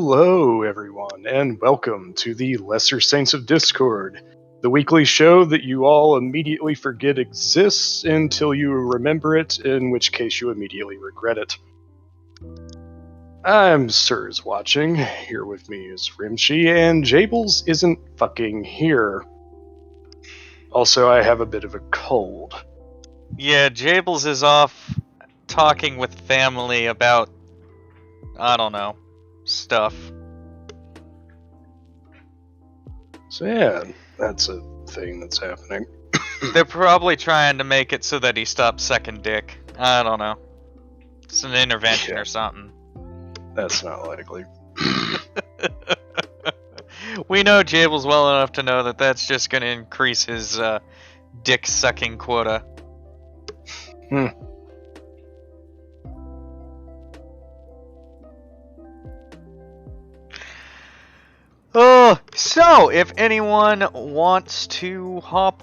Hello, everyone, and welcome to the Lesser Saints of Discord, the weekly show that you all immediately forget exists until you remember it, in which case you immediately regret it. I'm Sirs watching. Here with me is Rimshee, and Jables isn't fucking here. Also, I have a bit of a cold. Yeah, Jables is off talking with family about, I don't know, stuff. So yeah, that's a thing that's happening. They're probably trying to make it so that he stops sucking dick. I don't know. It's an intervention or something. That's not likely. We know Jables well enough to know that that's just going to increase his dick-sucking quota. So, if anyone wants to hop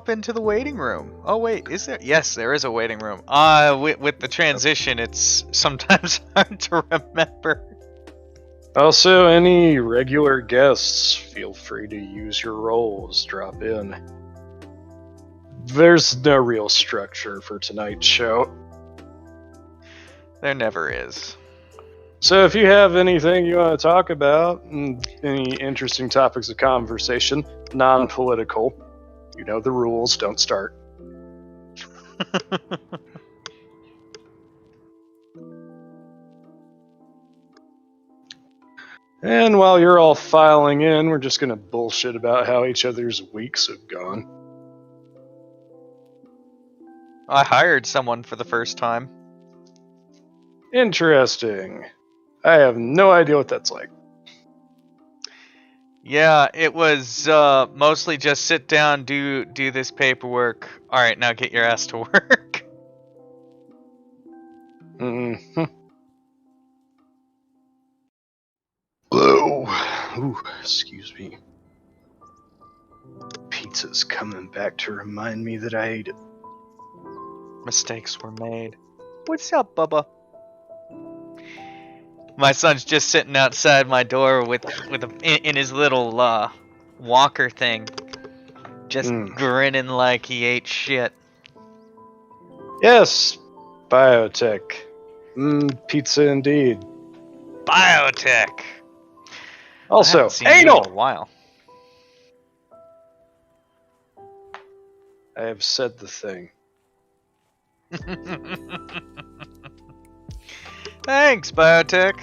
into the waiting room. Oh wait, is there? Yes, there is a waiting room. With the transition, it's sometimes hard to remember. Also, any regular guests, feel free to use your roles, drop in. There's no real structure for tonight's show. There never is. So if you have anything you want to talk about, any interesting topics of conversation, non-political, you know the rules, don't start. And while you're all filing in, we're just going to bullshit about how each other's weeks have gone. I hired someone for the first time. Interesting. I have no idea what that's like. Yeah, it was mostly just sit down, do this paperwork. All right, now get your ass to work. Ooh, excuse me. Pizza's coming back to remind me that I ate it. Mistakes were made. What's up, Bubba? My son's just sitting outside my door in his little walker thing, just grinning like he ate shit. Yes, biotech. Pizza indeed. Biotech. Also, I haven't seen anal. you in a while. I have said the thing. Thanks, Biotech.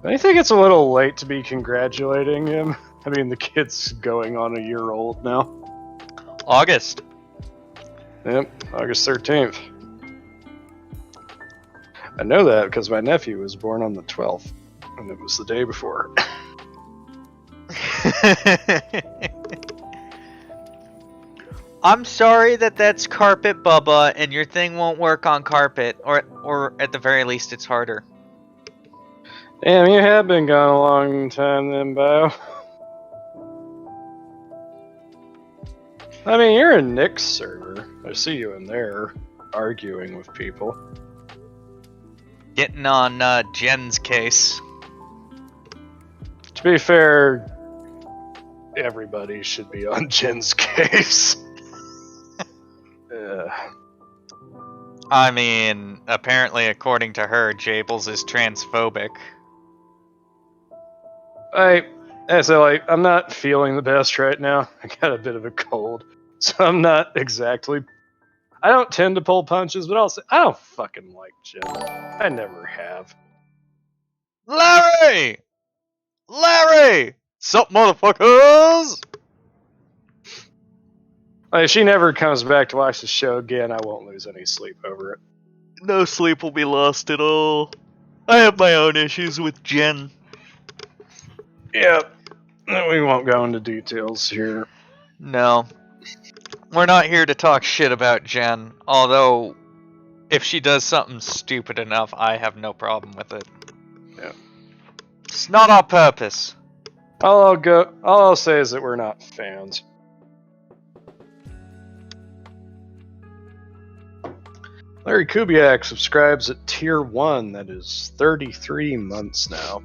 I think it's a little late to be congratulating him. I mean, the kid's going on a year old now. August. Yep, August 13th. I know that because my nephew was born on the 12th, and it was the day before. I'm sorry that's carpet, Bubba, and your thing won't work on carpet, or at the very least, it's harder. Damn, you have been gone a long time then, Bio. I mean, you're in Nick's server. I see you in there, arguing with people. Getting on Jen's case. To be fair, everybody should be on Jen's case. I mean, apparently, according to her, Jables is transphobic. I'm not feeling the best right now. I got a bit of a cold, so I'm not exactly. I don't tend to pull punches, but I'll say I don't fucking like Jen. I never have. Larry! Sup, motherfuckers? If she never comes back to watch the show again, I won't lose any sleep over it. No sleep will be lost at all. I have my own issues with Jen. Yep. We won't go into details here. No. We're not here to talk shit about Jen, although if she does something stupid enough, I have no problem with it. Yeah. It's not on purpose. All I'll say is that we're not fans. Larry Kubiak subscribes at tier 1, that is 33 months now.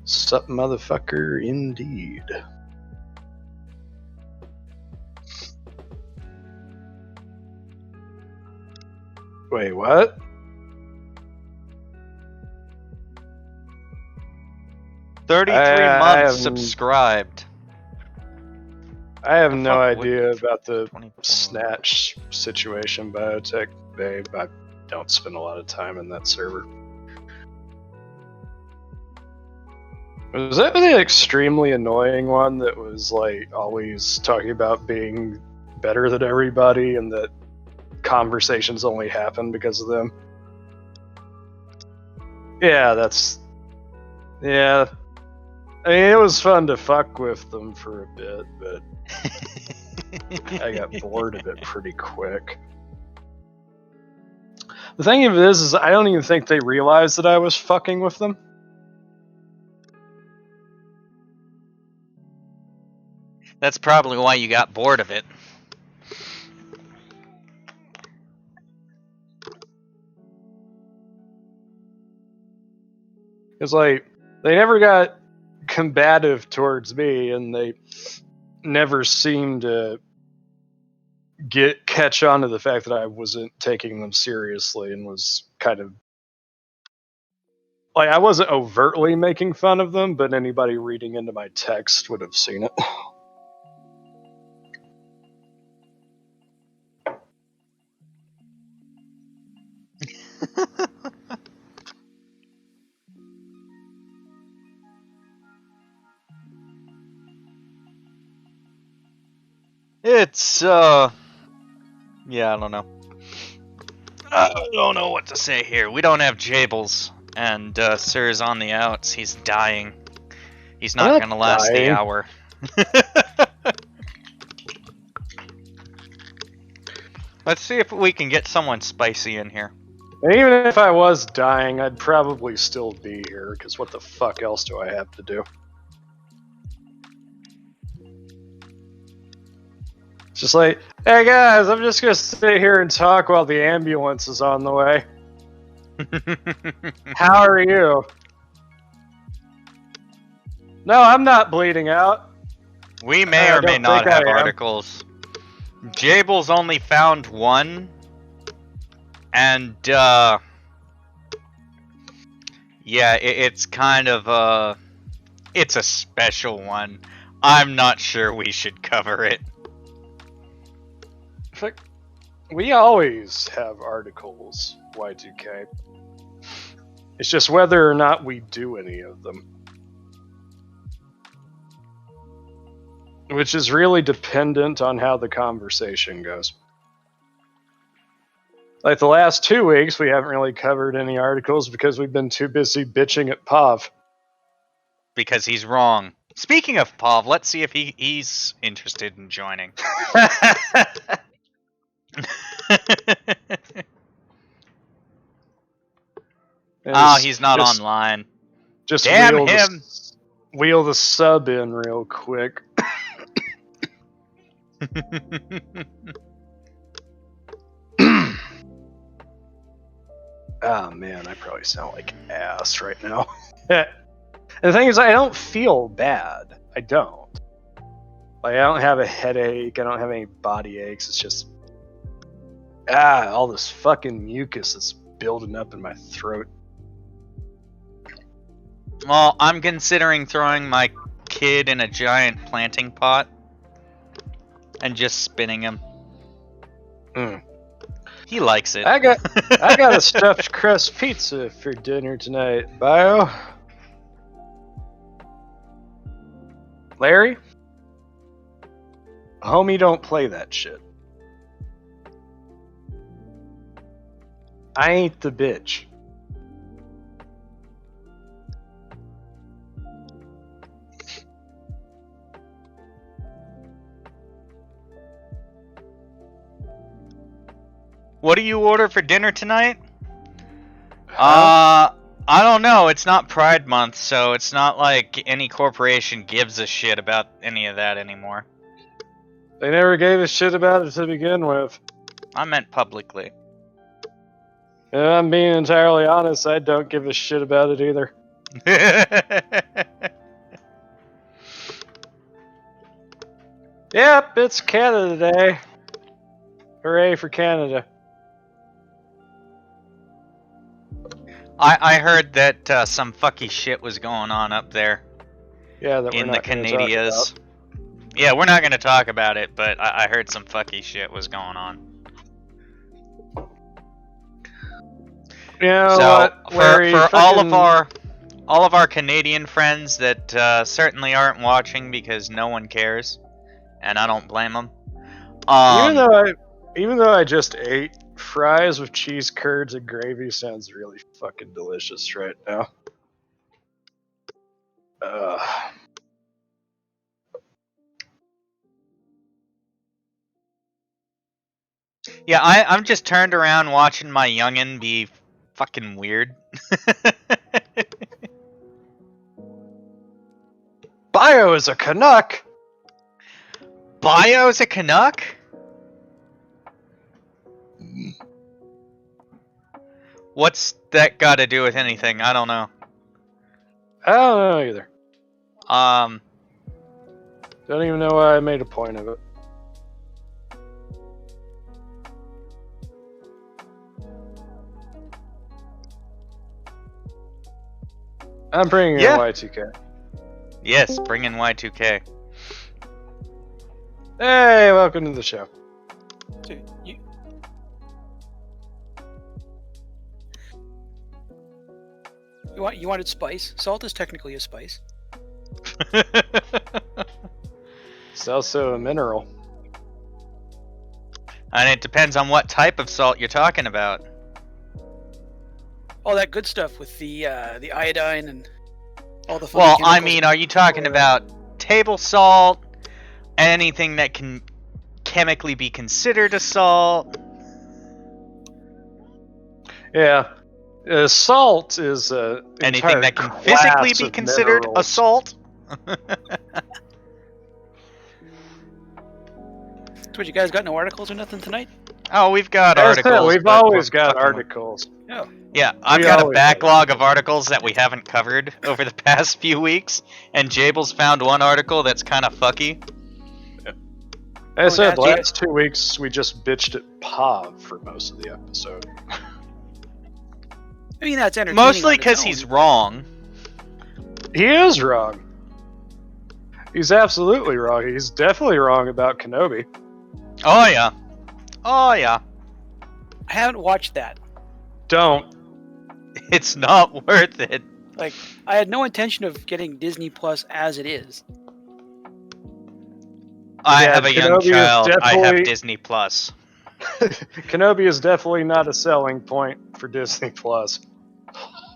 Sup, motherfucker, indeed. Wait, what? $33 subscribed. I have no fuck idea about the 24. snatch situation, Biotech Babe. I don't spend a lot of time in that server. Was that the extremely annoying one that was like always talking about being better than everybody and that conversations only happen because of them? Yeah, that's... Yeah. I mean, it was fun to fuck with them for a bit, but I got bored of it pretty quick. The thing of it is I don't even think they realized that I was fucking with them. That's probably why you got bored of it. It's like, they never got combative towards me, and they never seemed to catch on to the fact that I wasn't taking them seriously and was kind of... Like, I wasn't overtly making fun of them, but anybody reading into my text would have seen it. It's, yeah, I don't know. I don't know what to say here. We don't have Jables, and Sir's on the outs. He's dying. He's not gonna last the hour. Let's see if we can get someone spicy in here. And even if I was dying, I'd probably still be here, because what the fuck else do I have to do? It's just like, hey guys, I'm just gonna sit here and talk while the ambulance is on the way. How are you? No, I'm not bleeding out. We may or may not have articles. Jables only found one. And, yeah, it's kind of, it's a special one. I'm not sure we should cover it. We always have articles, Y2K. It's just whether or not we do any of them. Which is really dependent on how the conversation goes. Like the last 2 weeks, we haven't really covered any articles because we've been too busy bitching at Pov. Because he's wrong. Speaking of Pov, let's see if he's interested in joining. Oh, he's not online. Just damn him! Wheel the sub in real quick. Oh man, I probably sound like ass right now. And the thing is, I don't feel bad. I don't. Like, I don't have a headache. I don't have any body aches. It's just... all this fucking mucus that's building up in my throat. Well, I'm considering throwing my kid in a giant planting pot and just spinning him. He likes it. I got a stuffed crust pizza for dinner tonight, Bio. Larry? Homie, don't play that shit. I ain't the bitch. What do you order for dinner tonight? I don't know. It's not Pride Month, so it's not like any corporation gives a shit about any of that anymore. They never gave a shit about it to begin with. I meant publicly. And I'm being entirely honest, I don't give a shit about it either. Yep, it's Canada Day. Hooray for Canada. I heard that some fucky shit was going on up there Yeah, that in we're the not going to talk Canadias. about. Yeah, we're not going to talk about it, but I heard some fucky shit was going on. You know So what, Larry, for fucking... all of our Canadian friends that certainly aren't watching because no one cares, and I don't blame them. Even though I just ate, fries with cheese curds and gravy sounds really fucking delicious right now. Yeah, I'm just turned around watching my youngin' be fucking weird. Bio is a Canuck. Bio's a Canuck? What's that got to do with anything? I don't know. I don't know either. Don't even know why I made a point of it. I'm bringing in Y2K. Yes, bring in Y2K. Hey, welcome to the show. Dude, you wanted spice? Salt is technically a spice. It's also a mineral. And it depends on what type of salt you're talking about. All that good stuff with the iodine and all the. Well, I mean, are you talking about table salt? Anything that can chemically be considered a salt? Yeah. Salt is anything that can physically be considered a salt? What, you guys got no articles or nothing tonight? Oh, we've got articles. We've always got articles. Oh. Yeah, I've got a backlog of articles that we haven't covered over the past few weeks, and Jabel's found one article that's kind of fucky. As I said, the last 2 weeks we just bitched at Pav for most of the episode. I mean, that's entertaining. Mostly because he's wrong. He is wrong. He's absolutely wrong. He's definitely wrong about Kenobi. Oh yeah. Oh yeah. I haven't watched that. Don't. It's not worth it. Like, I had no intention of getting Disney Plus as it is. I have a young child. I have Disney Plus. Kenobi is definitely not a selling point for Disney Plus.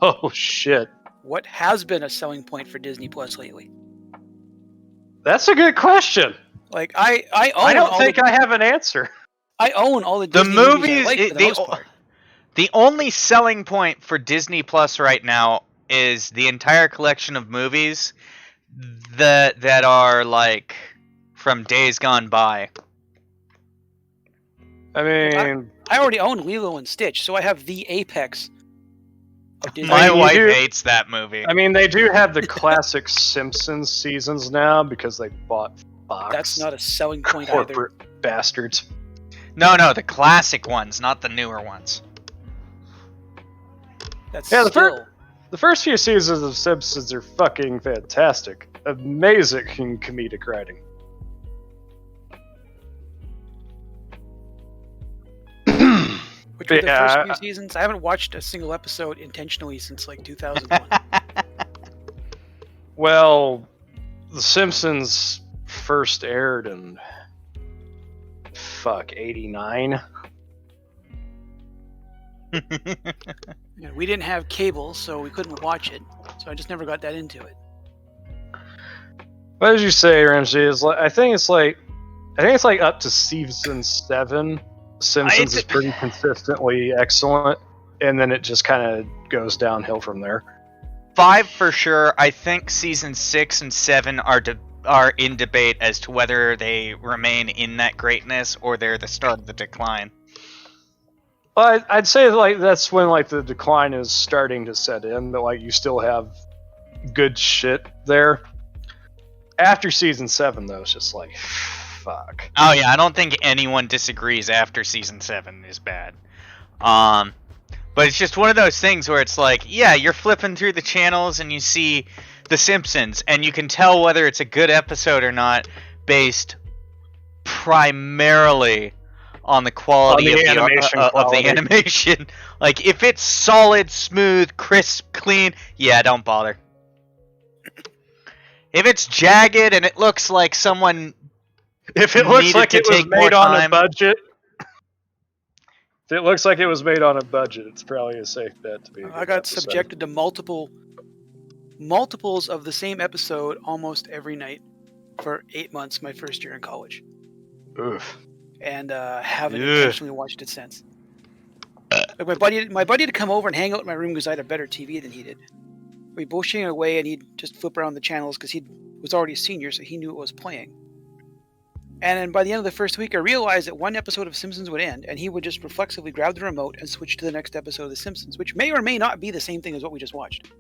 Oh shit. What has been a selling point for Disney Plus lately? That's a good question. Like, I own. I don't think I have an answer. I own all the Disney movies. I like, for the most part. The only selling point for Disney Plus right now is the entire collection of movies that are like from days gone by. I mean, I already own Lilo and Stitch, so I have the apex of Disney. My wife hates that movie. I mean, they do have the classic Simpsons seasons now because they bought Fox. That's not a selling point Corporate either. bastards. No, the classic ones, not the newer ones. That's the first few seasons of Simpsons are fucking fantastic. Amazing comedic writing. Which were the first few seasons? I haven't watched a single episode intentionally since like 2001. Well, The Simpsons first aired in 89. We didn't have cable, so we couldn't watch it. So I just never got that into it. What did you say, Rimshee? I think it's like up to season 7. Simpsons is pretty consistently excellent, and then it just kind of goes downhill from there. 5 for sure. I think season 6 and 7 are in debate as to whether they remain in that greatness or they're the start of the decline. Well, I'd say like that's when like the decline is starting to set in, but like you still have good shit there. After season 7, though, it's just like fuck. Oh yeah, I don't think anyone disagrees after season 7 is bad. But it's just one of those things where it's like, yeah, you're flipping through the channels and you see The Simpsons, and you can tell whether it's a good episode or not based primarily on the quality, On the of the animation. Like, if it's solid, smooth, crisp, clean, yeah, don't bother. If it's jagged and it looks like someone If it looks like it was made on a budget, if it looks like it was made on a budget, it's probably a safe bet to be. I got subjected to multiples of the same episode almost every night for 8 months my first year in college. Oof. And haven't intentionally watched it since. Like my buddy had come over and hang out in my room because I had a better TV than he did. We both shooting away, and he'd just flip around the channels because he was already a senior, so he knew it was playing. And then by the end of the first week, I realized that one episode of Simpsons would end, and he would just reflexively grab the remote and switch to the next episode of The Simpsons, which may or may not be the same thing as what we just watched.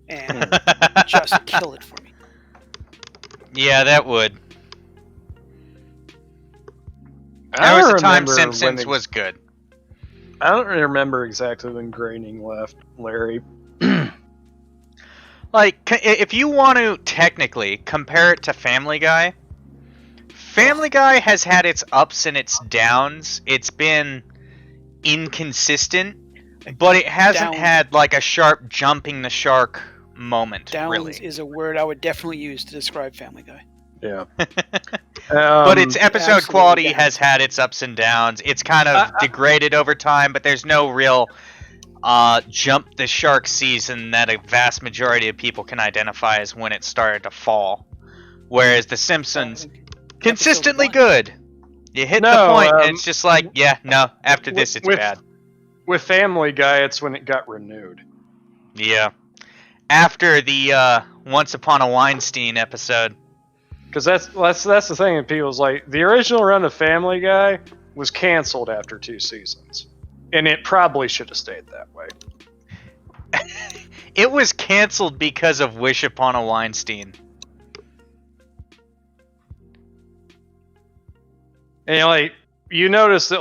And just kill it for me. Yeah, that would. There was a time Simpsons was good. I don't remember exactly when Groening left, Larry. Like, if you want to technically compare it to Family Guy, Family Guy has had its ups and its downs. It's been inconsistent, but it hasn't had like a sharp jumping the shark moment. Downs really is a word I would definitely use to describe Family Guy. Yeah. But its episode quality has had its ups and downs. It's kind of degraded over time, but there's no real jump the shark season that a vast majority of people can identify as when it started to fall. Whereas The Simpsons, consistently good. You hit the point, and it's just like, yeah, no, after this it's bad. With Family Guy, it's when it got renewed. Yeah. After the Once Upon a Weinstein episode. Because that's the thing that people's like, the original run of Family Guy was canceled after 2 seasons. And it probably should have stayed that way. It was canceled because of Wish Upon a Weinstein. And you notice that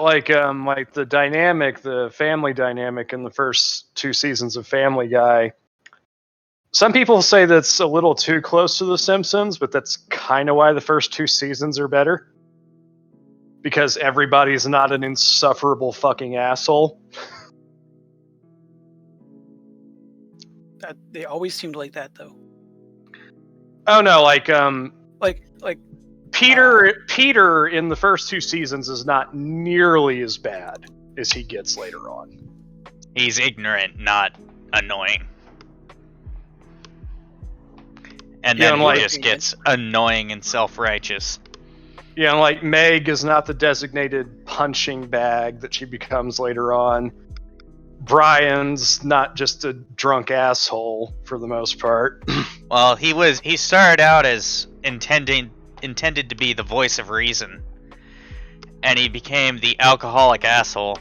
the dynamic, the family dynamic in the first 2 seasons of Family Guy, some people say that's a little too close to The Simpsons, but that's kind of why the first 2 seasons are better. Because everybody's not an insufferable fucking asshole. They always seemed like that, though. Oh no, Peter in the first 2 seasons is not nearly as bad as he gets later on. He's ignorant, not annoying. And then he just gets annoying and self-righteous. Yeah, and Meg is not the designated punching bag that she becomes later on. Brian's not just a drunk asshole for the most part. Well, he started out as intended to be the voice of reason, and he became the alcoholic asshole.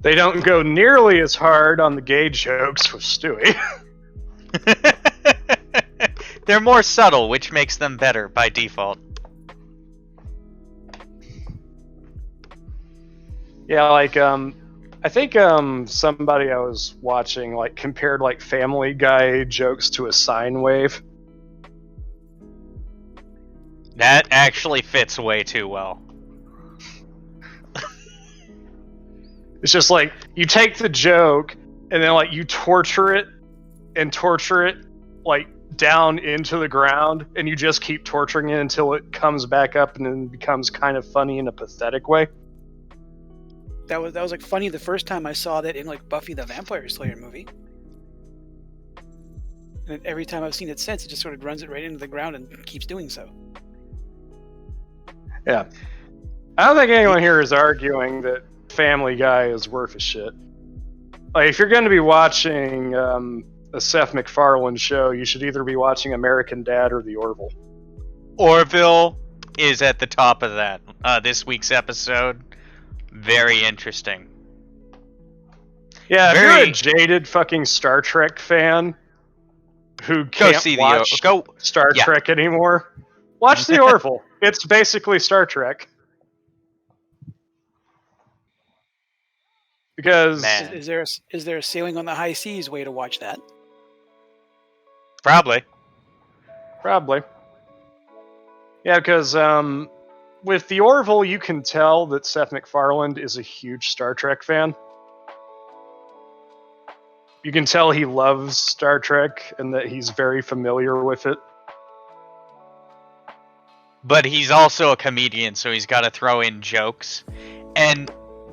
They don't go nearly as hard on the gay jokes with Stewie. They're more subtle, which makes them better by default. Yeah, I think somebody I was watching compared Family Guy jokes to a sine wave. That actually fits way too well. It's just you take the joke and then you torture it down into the ground, and you just keep torturing it until it comes back up and then becomes kind of funny in a pathetic way. That was funny the first time I saw that in Buffy the Vampire Slayer movie. And every time I've seen it since, it just sort of runs it right into the ground and keeps doing so. Yeah. I don't think anyone here is arguing that Family Guy is worth a shit. If you're going to be watching a Seth MacFarlane show, you should either be watching American Dad or The Orville. Orville is at the top of that. This week's episode, very interesting. Yeah, if you're a jaded fucking Star Trek fan who Go can't see watch the Star yeah. Trek anymore, watch the Orville. It's basically Star Trek. Because Man. Is there a sailing on the high seas way to watch that? Probably. Probably. Yeah, because with the Orville, you can tell that Seth MacFarlane is a huge Star Trek fan. You can tell he loves Star Trek and that he's very familiar with it. But he's also a comedian, so he's got to throw in jokes. And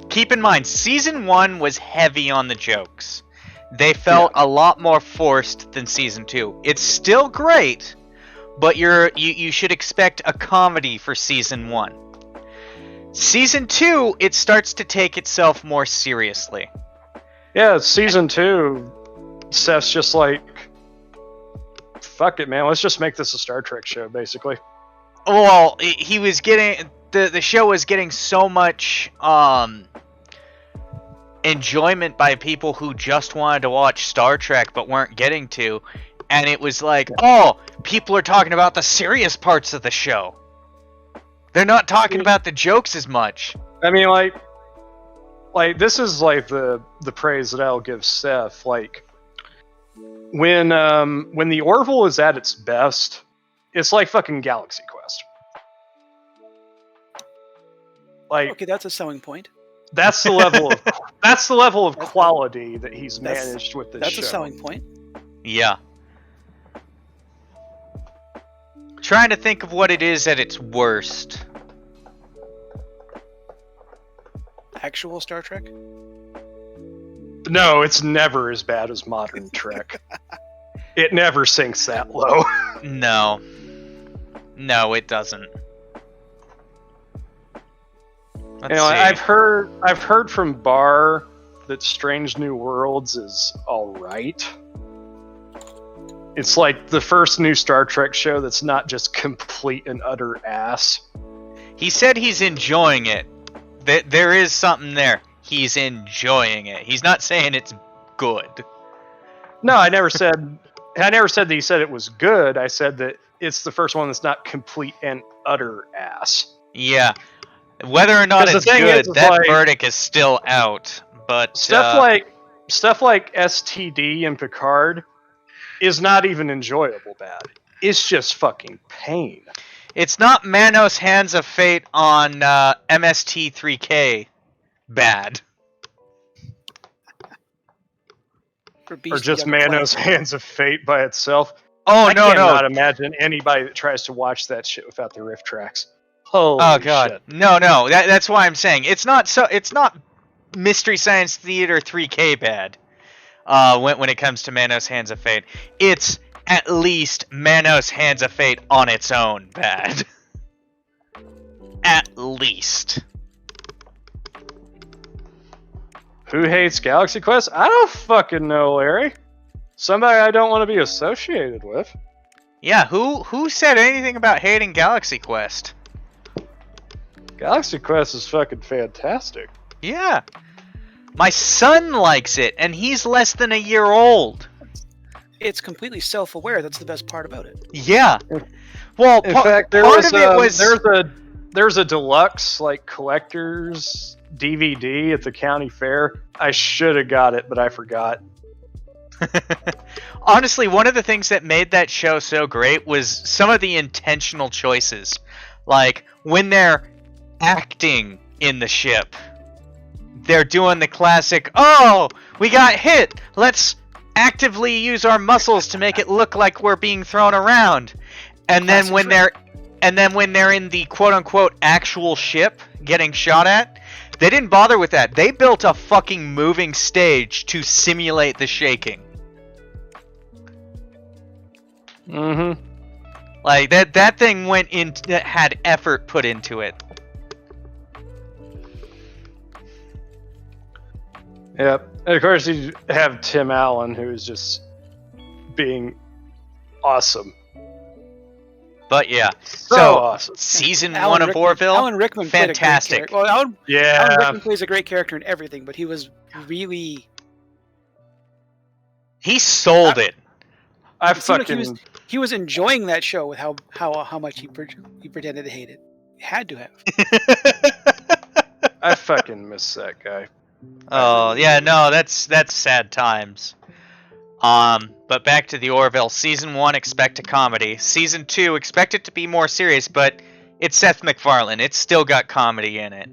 keep in mind, season 1 was heavy on the jokes. They felt a lot more forced than season 2. It's still great, but you should expect a comedy for season 1. Season 2, it starts to take itself more seriously. Yeah, season 2, Seth's just like, fuck it, man. Let's just make this a Star Trek show, basically. Well, he was getting the show was getting so much enjoyment by people who just wanted to watch Star Trek but weren't getting to, and it was like, oh, people are talking about the serious parts of the show. They're not talking about the jokes as much. I mean, like this is like the praise that I'll give Seth. Like when the Orville is at its best, it's like fucking Galaxy Quest. Like, Okay, that's a selling point. That's the level of quality that he's managed with this show. That's a selling point. Yeah. Trying to think of what it is at its worst. Actual Star Trek? No, it's never as bad as modern Trek. It never sinks that low. No. No, it doesn't. Let's see. I've heard from Barr that Strange New Worlds is alright. It's like the first new Star Trek show that's not just complete and utter ass. He said he's enjoying it. There is something there. He's enjoying it. He's not saying it's good. No, I never said that he said it was good. I said that it's the first one that's not complete and utter ass. Yeah. Whether or not it's good, that like, verdict is still out. But stuff like STD and Picard is not even enjoyable bad. It's just fucking pain. It's not Manos Hands of Fate on MST3K bad. Or just Manos Hands of Fate by itself. Oh, I no. cannot imagine anybody that tries to watch that shit without the riff tracks. Holy oh god. Shit. No. That's why I'm saying it's not Mystery Science Theater 3K bad. When it comes to Manos Hands of Fate, it's at least Manos Hands of Fate on its own bad. At least. Who hates Galaxy Quest? I don't fucking know, Larry. Somebody I don't want to be associated with. Yeah, who said anything about hating Galaxy Quest? Galaxy Quest is fucking fantastic. Yeah. My son likes it, and he's less than a year old. It's completely self-aware. That's the best part about it. Yeah. Well, in fact, there's a deluxe like collector's DVD at the county fair. I should have got it, but I forgot. Honestly, one of the things that made that show so great was some of the intentional choices. Like, when they're acting in the ship, they're doing the classic, oh, we got hit, let's actively use our muscles to make it look like we're being thrown around. And then when they're in the quote-unquote actual ship getting shot at, they didn't bother with that. They built a fucking moving stage to simulate the shaking. Mm-hmm. Like, that thing had effort put into it. Yep. And of course, you have Tim Allen, who's just being awesome. But yeah, so awesome. Season 1 of Orville, Alan Rickman fantastic. Alan Rickman plays a great character in everything, but he was really... He sold it. It seemed like he was enjoying that show with how much he pretended to hate it. He had to have. I fucking miss that guy. Oh yeah, no, that's sad times. But back to the Orville. Season 1, expect a comedy. Season 2, expect it to be more serious, but it's Seth MacFarlane. It's still got comedy in it.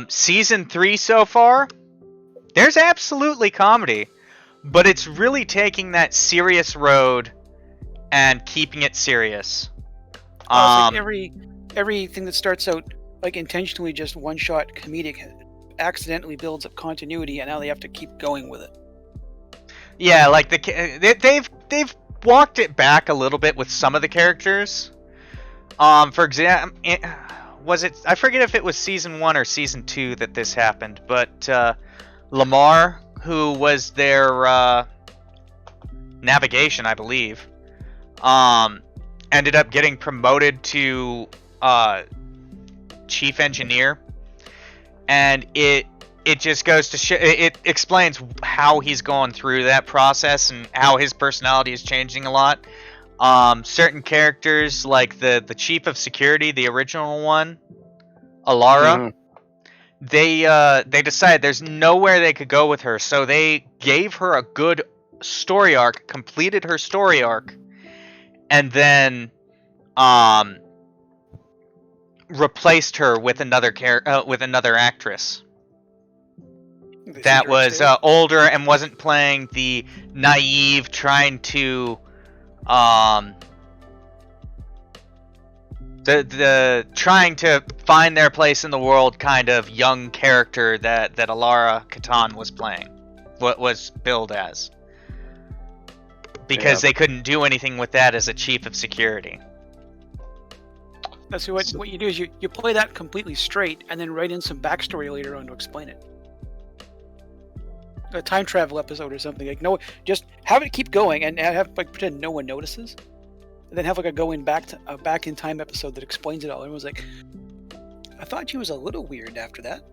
Season 3 so far, there's absolutely comedy, but it's really taking that serious road and keeping it serious. It's like everything that starts out like intentionally just one-shot comedic accidentally builds up continuity, and now they have to keep going with it. Yeah, like they've walked it back a little bit with some of the characters. For example, was it? I forget if it was season 1 or season 2 that this happened, but Lamar, who was their navigation, I believe, ended up getting promoted to chief engineer, and it just goes to it explains how he's going through that process and how his personality is changing a lot. Certain characters, like the chief of security, the original one, Alara, they decided there's nowhere they could go with her, so they gave her a good story arc, completed her story arc, and then replaced her with another actress that was older and wasn't playing the naive, trying to trying to find their place in the world kind of young character that Alara Katan was playing, what was billed as, because they couldn't do anything with that as a chief of security. So what you do is you play that completely straight and then write in some backstory later on to explain it. A time travel episode or something, like just have it keep going and have like pretend no one notices, and then have like a back in time episode that explains it all. And it was like, I thought she was a little weird after that.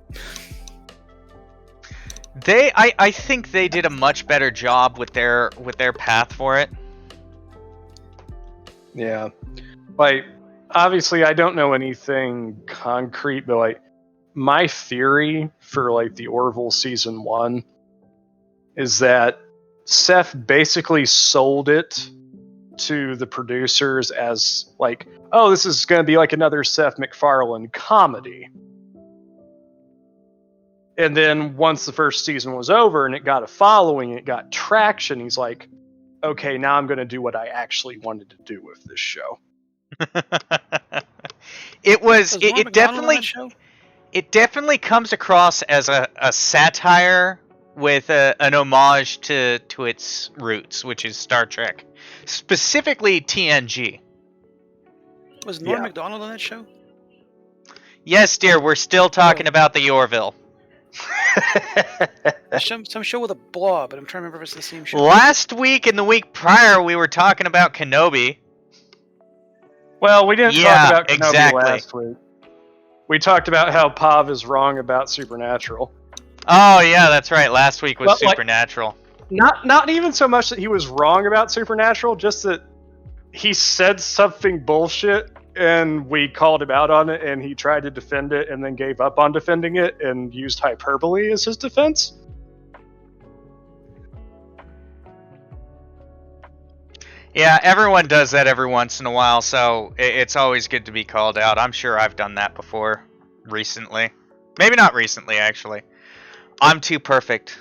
I think they did a much better job with their path for it. Yeah, like obviously I don't know anything concrete, but like my theory for like the Orville season 1 is that Seth basically sold it to the producers as like, oh, this is going to be like another Seth MacFarlane comedy. And then once the first season was over and it got a following, it got traction, he's like, okay, now I'm going to do what I actually wanted to do with this show. It definitely comes across as a satire with an homage to its roots, which is Star Trek, specifically TNG. Was Norm Macdonald on that show? Yes, dear. We're still talking about the Orville. Some show with a blob, but I'm trying to remember if it's the same show. Last week and the week prior, we were talking about Kenobi. Well, we didn't talk about Kenobi last week. We talked about how Pav is wrong about Supernatural. Oh yeah, that's right. Last week was Supernatural. Like, not even so much that he was wrong about Supernatural, just that he said something bullshit and we called him out on it, and he tried to defend it and then gave up on defending it and used hyperbole as his defense. Yeah, everyone does that every once in a while, so it's always good to be called out. I'm sure I've done that before recently. Maybe not recently, actually. I'm too perfect.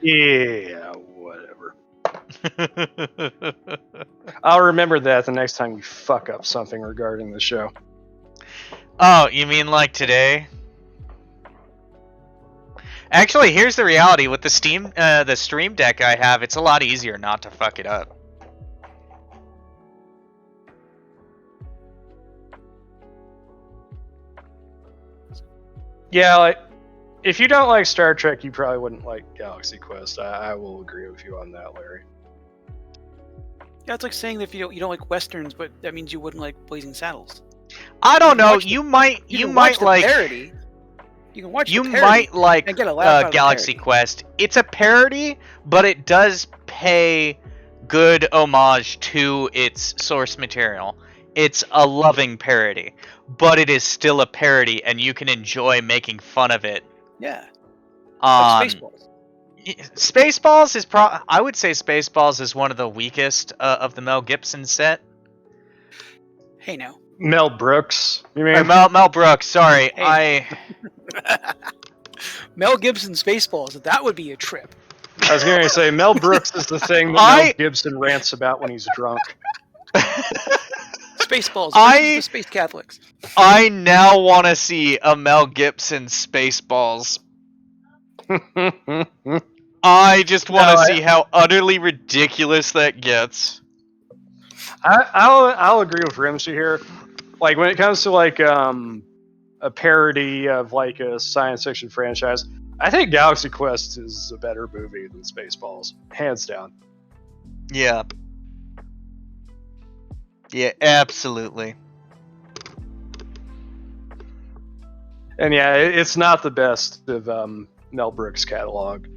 Yeah, whatever. I'll remember that the next time we fuck up something regarding the show. Oh, you mean like today? Actually, here's the reality. With the Stream Deck I have, it's a lot easier not to fuck it up. Yeah, like, if you don't like Star Trek, you probably wouldn't like Galaxy Quest. I will agree with you on that, Larry. Yeah, it's like saying that if you don't like westerns, but that means you wouldn't like Blazing Saddles. I don't know. You might like parody. You can watch. You the parody might like and get a laugh out of the Galaxy parody. Quest. It's a parody, but it does pay good homage to its source material. It's a loving parody, but it is still a parody, and you can enjoy making fun of it. Yeah. Like Spaceballs. Spaceballs is I would say Spaceballs is one of the weakest of the Mel Gibson set. Hey now. Mel Brooks, you mean? Or Mel Brooks, sorry. Hey. Mel Gibson Spaceballs. That would be a trip. I was going to say, Mel Brooks is the thing that Mel Gibson rants about when he's drunk. Spaceballs versus the Space Catholics. I now want to see a Mel Gibson Spaceballs. I just want to see how utterly ridiculous that gets. I'll agree with Rimshee here. Like, when it comes to, like, a parody of, like, a science fiction franchise, I think Galaxy Quest is a better movie than Spaceballs. Hands down. Yeah. Yeah, absolutely. And yeah, it's not the best of Mel Brooks' catalog.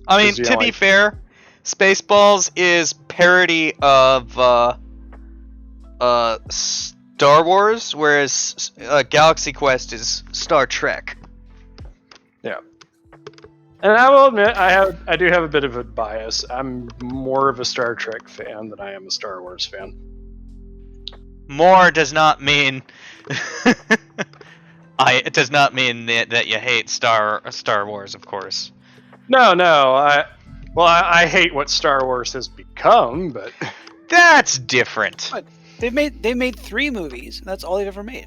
I mean, to be fair, Spaceballs is parody of Star Wars, whereas Galaxy Quest is Star Trek. Yeah. And I will admit, I do have a bit of a bias. I'm more of a Star Trek fan than I am a Star Wars fan. More does not mean it does not mean that you hate Star Wars, of course. No. I hate what Star Wars has become, but that's different. But they made 3 movies, and that's all they've ever made.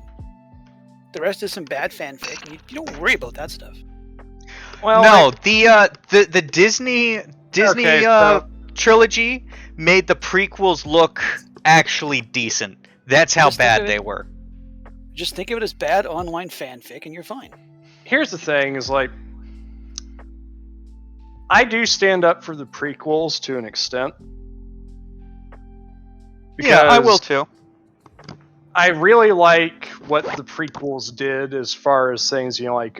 The rest is some bad fanfic, and you don't worry about that stuff. Well, no, the Disney trilogy made the prequels look actually decent. That's how bad they were. Just think of it as bad online fanfic, and you're fine. Here's the thing: is like, I do stand up for the prequels to an extent. Yeah, I will too. I really like what the prequels did as far as things, like,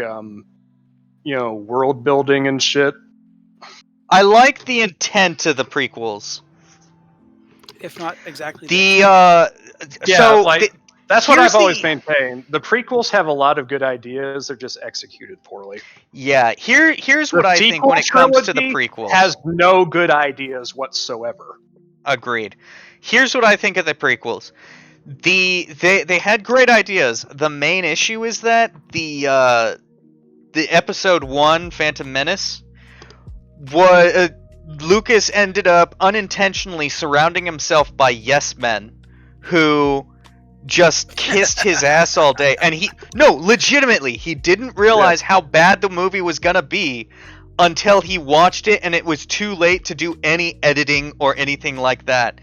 world building and shit. I like the intent of the prequels. If not exactly. That's what I've always maintained. The prequels have a lot of good ideas; they're just executed poorly. Yeah, here's what I think when it comes to the prequels. Has no good ideas whatsoever. Agreed. Here's what I think of the prequels. They had great ideas. The main issue is that the episode 1, Phantom Menace, was Lucas ended up unintentionally surrounding himself by yes men who just kissed his ass all day, and legitimately, he didn't realize how bad the movie was gonna be until he watched it, and it was too late to do any editing or anything like that.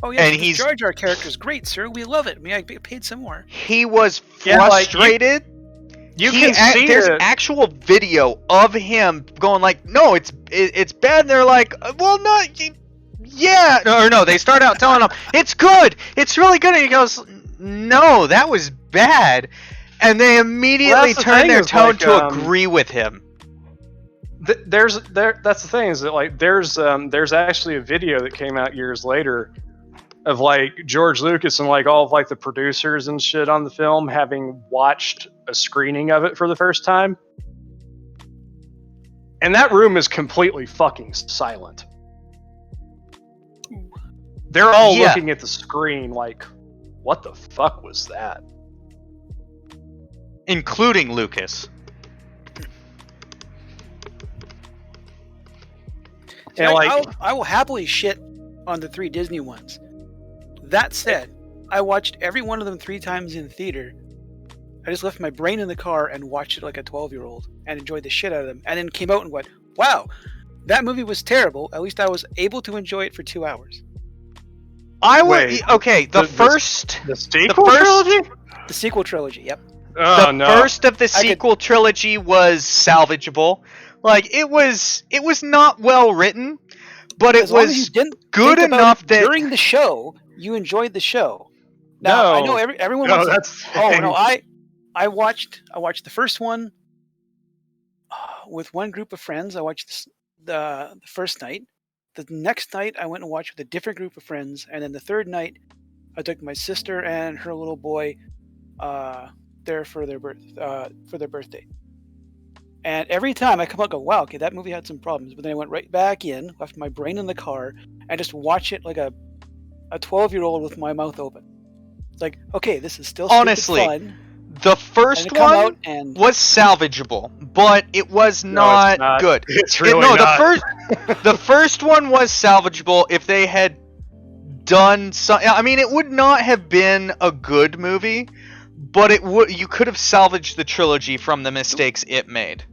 Oh yeah, and Jar Jar character's great, sir. We love it. May I get paid some more? He was frustrated. There's actual video of him going like, "No, it's bad." And they're like, "Well, no, yeah, or no." They start out telling him, "It's good. It's really good." And he goes, "No, that was bad." And they immediately turn their tone to agree with him. That's the thing, is that, like, there's actually a video that came out years later of, like, George Lucas and, like, all of, like, the producers and shit on the film having watched a screening of it for the first time. And that room is completely fucking silent. They're all looking at the screen like, what the fuck was that? Including Lucas. And I will happily shit on the 3 Disney ones. That said, I watched every one of them 3 times in theater. I just left my brain in the car and watched it like a 12-year-old and enjoyed the shit out of them. And then came out and went, wow, that movie was terrible. At least I was able to enjoy it for 2 hours. The sequel trilogy? The sequel trilogy, yep. First of the sequel trilogy was salvageable. Like, it was not well written, but it was good enough that during the show you enjoyed the show. Now I know everyone. No, that's I watched the first one with one group of friends. I watched the first night. The next night, I went and watched with a different group of friends, and then the third night, I took my sister and her little boy there for their birthday. And every time I come out and go, wow, okay, that movie had some problems. But then I went right back in, left my brain in the car, and just watch it like a 12-year-old with my mouth open. It's like, okay, this is still honestly fun. The first one was salvageable, but it was not good. It's really not. The first one was salvageable if they had done some. I mean, it would not have been a good movie, but it would. You could have salvaged the trilogy from the mistakes it made.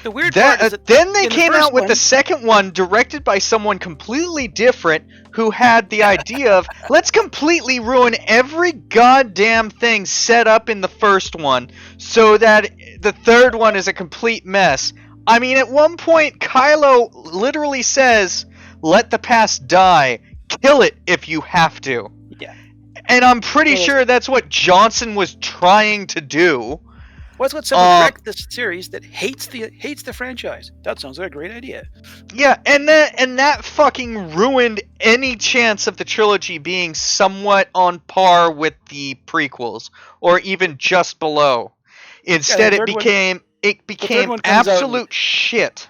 The weird part is that then they came out with the second one, directed by someone completely different, who had the idea of, let's completely ruin every goddamn thing set up in the first one, so that the third one is a complete mess. I mean, at one point, Kylo literally says, let the past die, kill it if you have to. Yeah. And I'm pretty sure that's what Johnson was trying to do. What's what someone directed this series that hates the franchise? That sounds like a great idea. Yeah, and that fucking ruined any chance of the trilogy being somewhat on par with the prequels, or even just below. Instead, it became absolute shit.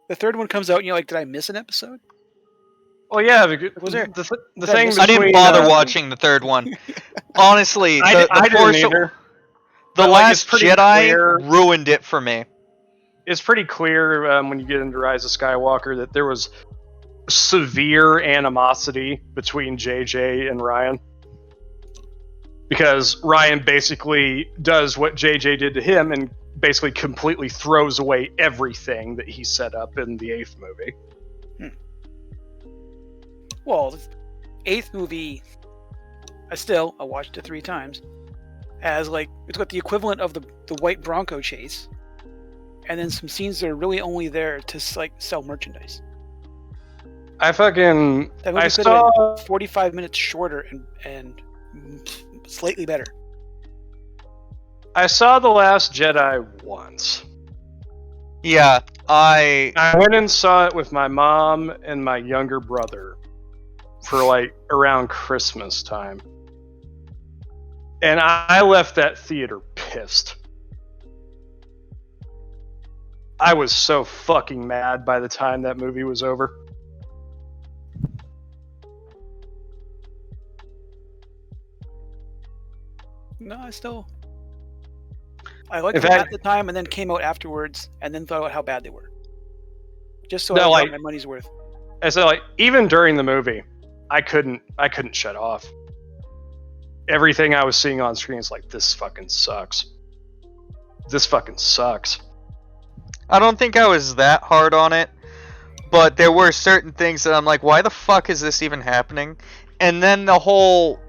The third one comes out, and you're like, did I miss an episode? Well, yeah, Was there? the thing I didn't bother watching the third one. Honestly, I didn't either. The Last Jedi ruined it for me. It's pretty clear when you get into Rise of Skywalker that there was severe animosity between JJ and Ryan. Because Ryan basically does what JJ did to him and basically completely throws away everything that he set up in the 8th movie. Well, the 8th movie, I watched it 3 times. As like, it's got the equivalent of the white Bronco chase, and then some scenes that are really only there to like sell merchandise. I saw 45 minutes shorter and slightly better. I saw The Last Jedi once. Yeah, I went and saw it with my mom and my younger brother for like around Christmas time. And I left that theater pissed. I was so fucking mad by the time that movie was over. No, I liked them at the time, and then came out afterwards, and then thought about how bad they were. Just so I got my money's worth. And so, like, even during the movie, I couldn't shut off. Everything I was seeing on screen is like, this fucking sucks. This fucking sucks. I don't think I was that hard on it, but there were certain things that I'm like, why the fuck is this even happening? And then the whole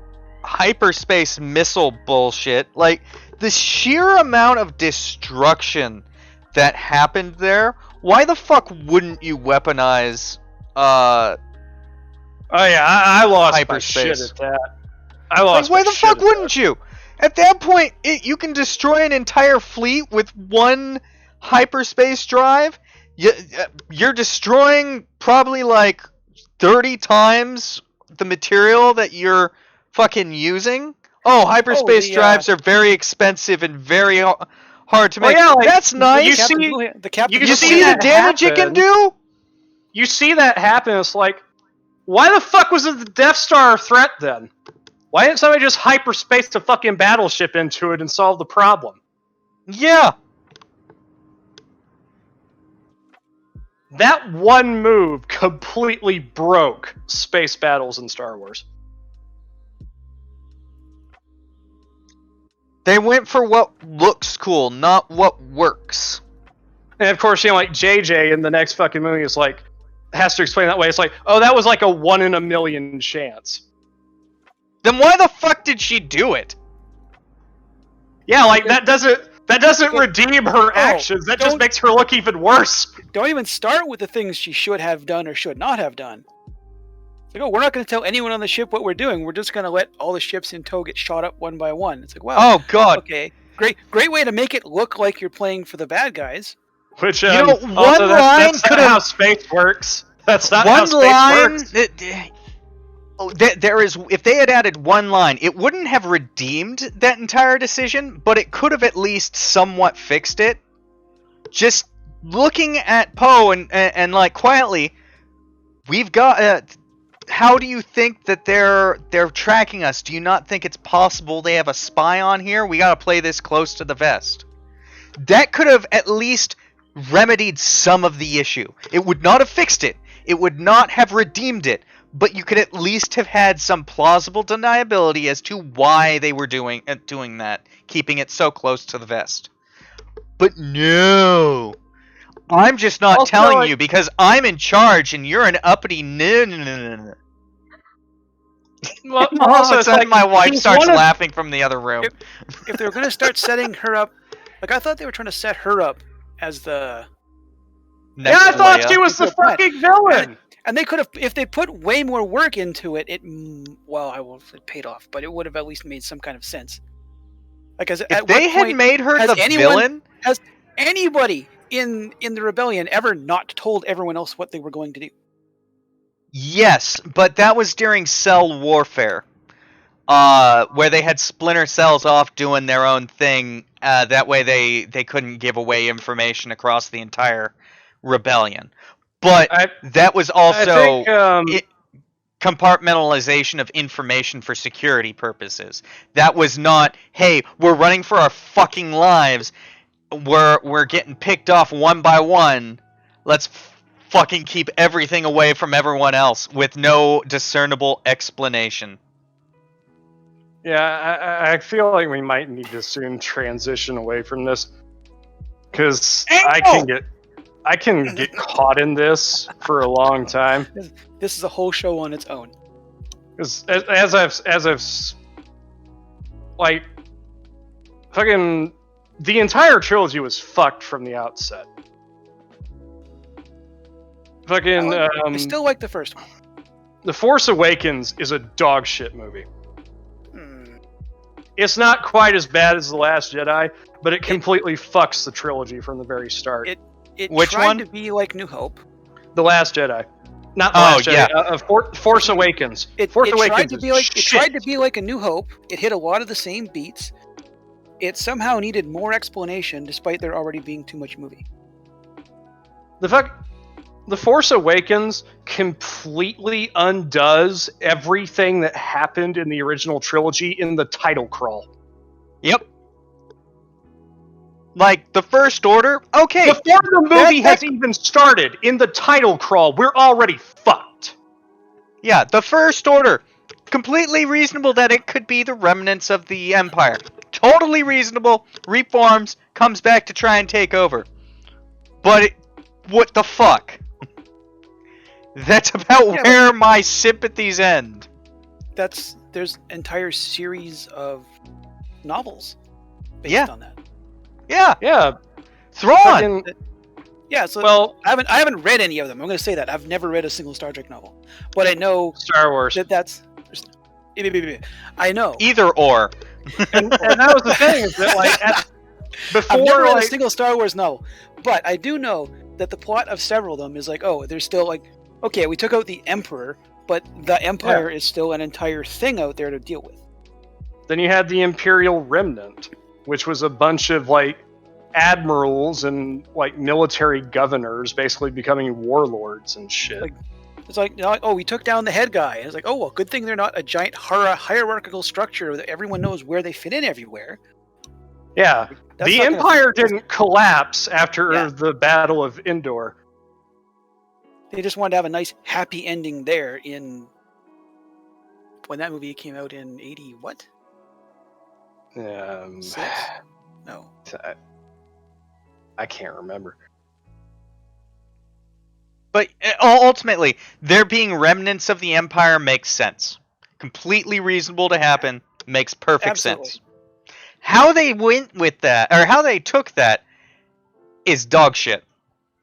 hyperspace missile bullshit, like, the sheer amount of destruction that happened there, why the fuck wouldn't you weaponize oh yeah, I lost hyperspace. My shit at that. I lost. Like, why the fuck wouldn't you? At that point, you can destroy an entire fleet with one hyperspace drive. You're destroying probably like 30 times the material that you're fucking using. Oh, hyperspace drives are very expensive and very hard to make. Yeah, like, that's nice. You see the damage it can do? You see that happen, it's like, why the fuck was the Death Star a threat then? Why didn't somebody just hyperspace a fucking battleship into it and solve the problem? Yeah. That one move completely broke space battles in Star Wars. They went for what looks cool, not what works. And of course, you know, like JJ in the next fucking movie is like, has to explain that way. It's like, oh, that was like a 1 in a million chance. Then why the fuck did she do it? Yeah, like that doesn't redeem her actions. That just makes her look even worse. Don't even start with the things she should have done or should not have done. It's like, oh, we're not going to tell anyone on the ship what we're doing. We're just going to let all the ships in tow get shot up one by one. It's like, wow. Oh god. Okay, great way to make it look like you're playing for the bad guys. Which You know, also, one line that's could not how have. space works. That's not how One space line. works. There is. If they had added one line, it wouldn't have redeemed that entire decision, but it could have at least somewhat fixed it. Just looking at Poe and like quietly, we've got. How do you think that they're tracking us? Do you not think it's possible they have a spy on here? We gotta play this close to the vest. That could have at least remedied some of the issue. It would not have fixed it. It would not have redeemed it. But you could at least have had some plausible deniability as to why they were doing that, keeping it so close to the vest. But no. I'm just not Also, telling like- you because I'm in charge and you're an uppity no. Well, All also, of a it's sudden like, my wife he's starts one of- laughing from the other room. If they were going to start setting her up, like I thought they were trying to set her up as the, Yeah, I thought Leia. she was the Good plan. fucking villain. and they could have, if they put way more work into it, it paid off, but it would have at least made some kind of sense. Like, If they had made her has the anyone- villain, anybody in the rebellion ever not told everyone else what they were going to do? yes, but that was during cell warfare, where they had splinter cells off doing their own thing. That way they couldn't give away information across the entire rebellion. But that was also I think, compartmentalization of information for security purposes. That was not, hey, we're running for our fucking lives. We're getting picked off one by one. Let's fucking keep everything away from everyone else with no discernible explanation. yeah, I feel like we might need to soon transition away from this because I can get caught in this for a long time. This is a whole show on its own. Because as I've like fucking the entire trilogy was fucked from the outset. Fucking I still like the first one. The Force Awakens is a dog shit movie. Hmm. It's not quite as bad as The Last Jedi, but it completely fucks the trilogy from the very start. It Which tried one? to be like New Hope. The Last Jedi. Not The Oh, Last yeah. Jedi. Force Awakens. Force It Awakens tried to is be like shit. A New Hope. It hit a lot of the same beats. It somehow needed more explanation, despite there already being too much movie. The Force Awakens completely undoes everything that happened in the original trilogy in the title crawl. Yep. Like, the First Order, okay. Before the movie has even started, in the title crawl, we're already fucked. Yeah, the First Order. Completely reasonable that it could be the remnants of the Empire. Totally reasonable. Reforms, comes back to try and take over. But what the fuck? That's about where my sympathies end. There's entire series of novels based on that. Yeah. Yeah. Thrawn. Yeah, so Well, I haven't read any of them. I'm going to say that I've never read a single Star Trek novel, but I know Star Wars. that's. I know. Either or. and that was the thing, is that before I've never read a single Star Wars novel, but I do know that the plot of several of them is like, oh, there's still like, okay, we took out the Emperor, but the Empire is still an entire thing out there to deal with. Then you had the Imperial Remnant, which was a bunch of admirals and military governors basically becoming warlords and shit. It's like, oh, we took down the head guy. And it's like, oh, well, good thing they're not a giant hierarchical structure that everyone knows where they fit in everywhere. Yeah, That's the not gonna Empire fix it. didn't collapse after the Battle of Endor. They just wanted to have a nice happy ending there in when that movie came out in 80 what? Six? No. I can't remember. But ultimately, there being remnants of the Empire makes sense. Completely reasonable to happen. Makes perfect sense. How they went with that, or how they took that, is dog shit.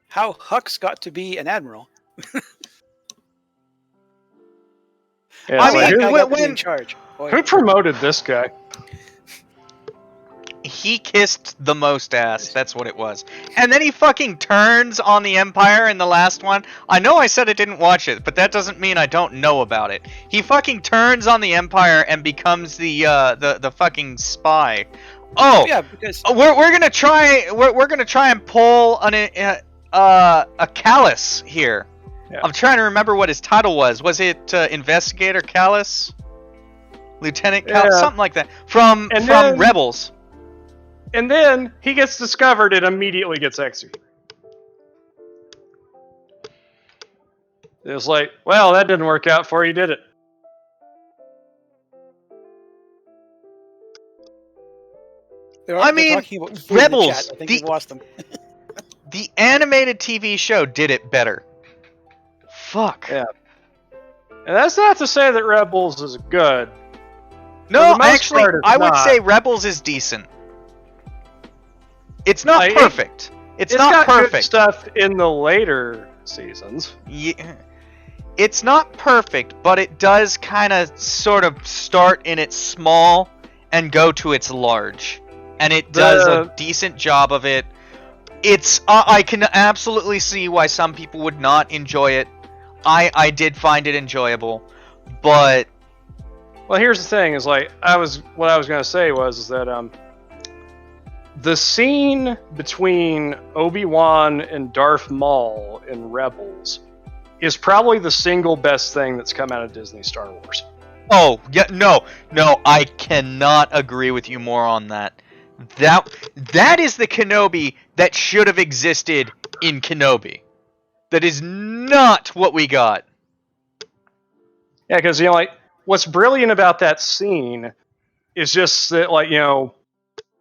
How Hux got to be an admiral. Yeah, I mean, That guy got to be when in charge. Boy, who promoted this guy? He kissed the most ass. That's what it was. And then he fucking turns on the Empire in the last one. I know I said I didn't watch it, but that doesn't mean I don't know about it. He fucking turns on the Empire and becomes the fucking spy. Oh, Yeah, because we're gonna try and pull a Callus here. Yeah. I'm trying to remember what his title was. Was it Investigator Callus? Lieutenant Callus? Yeah. Something like that. From then- Rebels. And then he gets discovered and immediately gets executed. It's like, well, that didn't work out for you, did it? they're talking about food in the Rebels, chat. I think we've lost them. The animated TV show did it better. Fuck. Yeah. And that's not to say that Rebels is good. No, For the most actually, part, it's I would not. say Rebels is decent. It's not Like, perfect. It's not got perfect. good stuff in the later seasons. Yeah, it's not perfect, but it does kind of sort of start in its small and go to its large. And it does a decent job of it. It's I can absolutely see why some people would not enjoy it. I did find it enjoyable, but Well, here's the thing: is like what I was gonna say was that the scene between Obi-Wan and Darth Maul in Rebels is probably the single best thing that's come out of Disney Star Wars. oh yeah, no, I cannot agree with you more on that. That is the Kenobi that should have existed in Kenobi. That is not what we got. Yeah, because like what's brilliant about that scene is just that, like,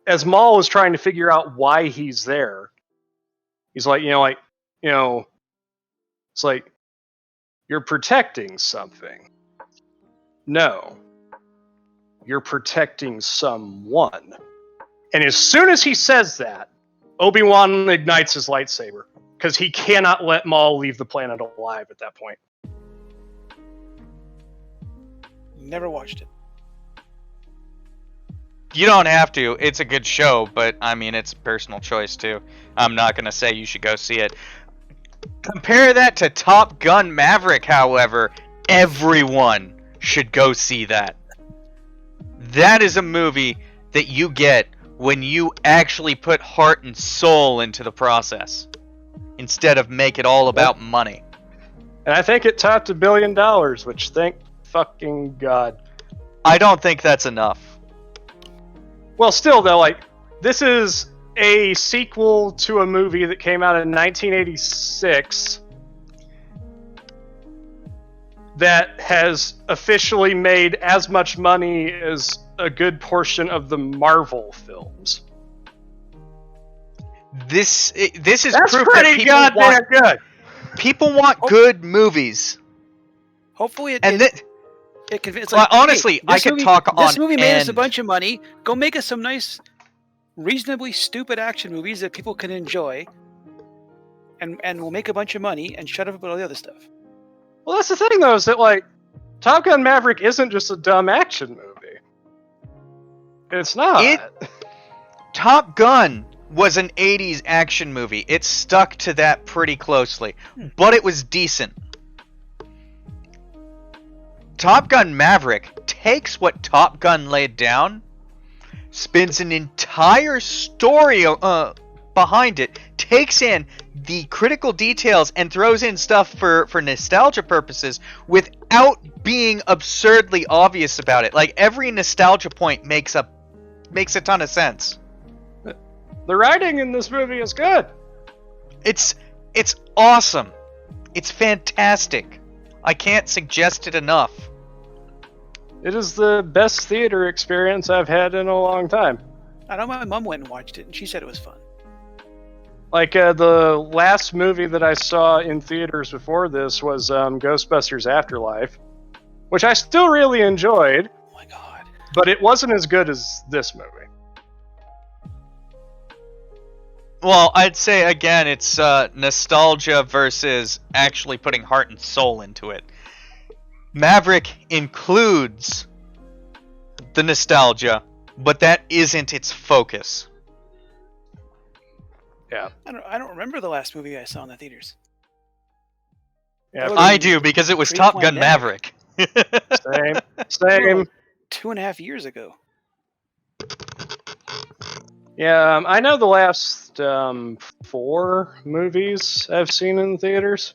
as Maul is trying to figure out why he's there, he's like, it's like, you're protecting something. No, you're protecting someone. And as soon as he says that, Obi-Wan ignites his lightsaber because he cannot let Maul leave the planet alive at that point. Never watched it. You don't have to. It's a good show, but I mean, it's a personal choice too. I'm not going to say you should go see it. Compare that to Top Gun Maverick, however, everyone should go see that. That is a movie that you get when you actually put heart and soul into the process, instead of make it all about money. And I think it topped $1 billion, which thank fucking God. I don't think that's enough. Well, still though, like, this is a sequel to a movie that came out in 1986 that has officially made as much money as a good portion of the Marvel films. This is That's proof pretty that goddamn good. people want good movies. Hopefully it. And it convinces. well, Like, honestly, hey, I this could movie, talk on This movie made us a end. bunch of money. Go make us some nice, reasonably stupid action movies that people can enjoy, and we'll make a bunch of money and shut up about all the other stuff. Well, that's the thing though, is that, like, Top Gun Maverick isn't just a dumb action movie. It's not. Top Gun was an 80s action movie. It stuck to that pretty closely, but it was decent. Top Gun Maverick takes what Top Gun laid down, spins an entire story behind it, takes in the critical details, and throws in stuff for nostalgia purposes without being absurdly obvious about it. Like, every nostalgia point makes a ton of sense. The writing in this movie is good. It's awesome. It's fantastic. I can't suggest it enough. It is the best theater experience I've had in a long time. I know my mom went and watched it, and she said it was fun. Like, the last movie that I saw in theaters before this was Ghostbusters Afterlife, which I still really enjoyed, Oh my god. but it wasn't as good as this movie. Well, I'd say, again, it's nostalgia versus actually putting heart and soul into it. Maverick includes the nostalgia, but that isn't its focus. Yeah. I don't remember the last movie I saw in the theaters. Yeah. I do, because it was Top Gun Maverick. Same. Well, 2.5 years ago. Yeah, I know the last 4 movies I've seen in theaters.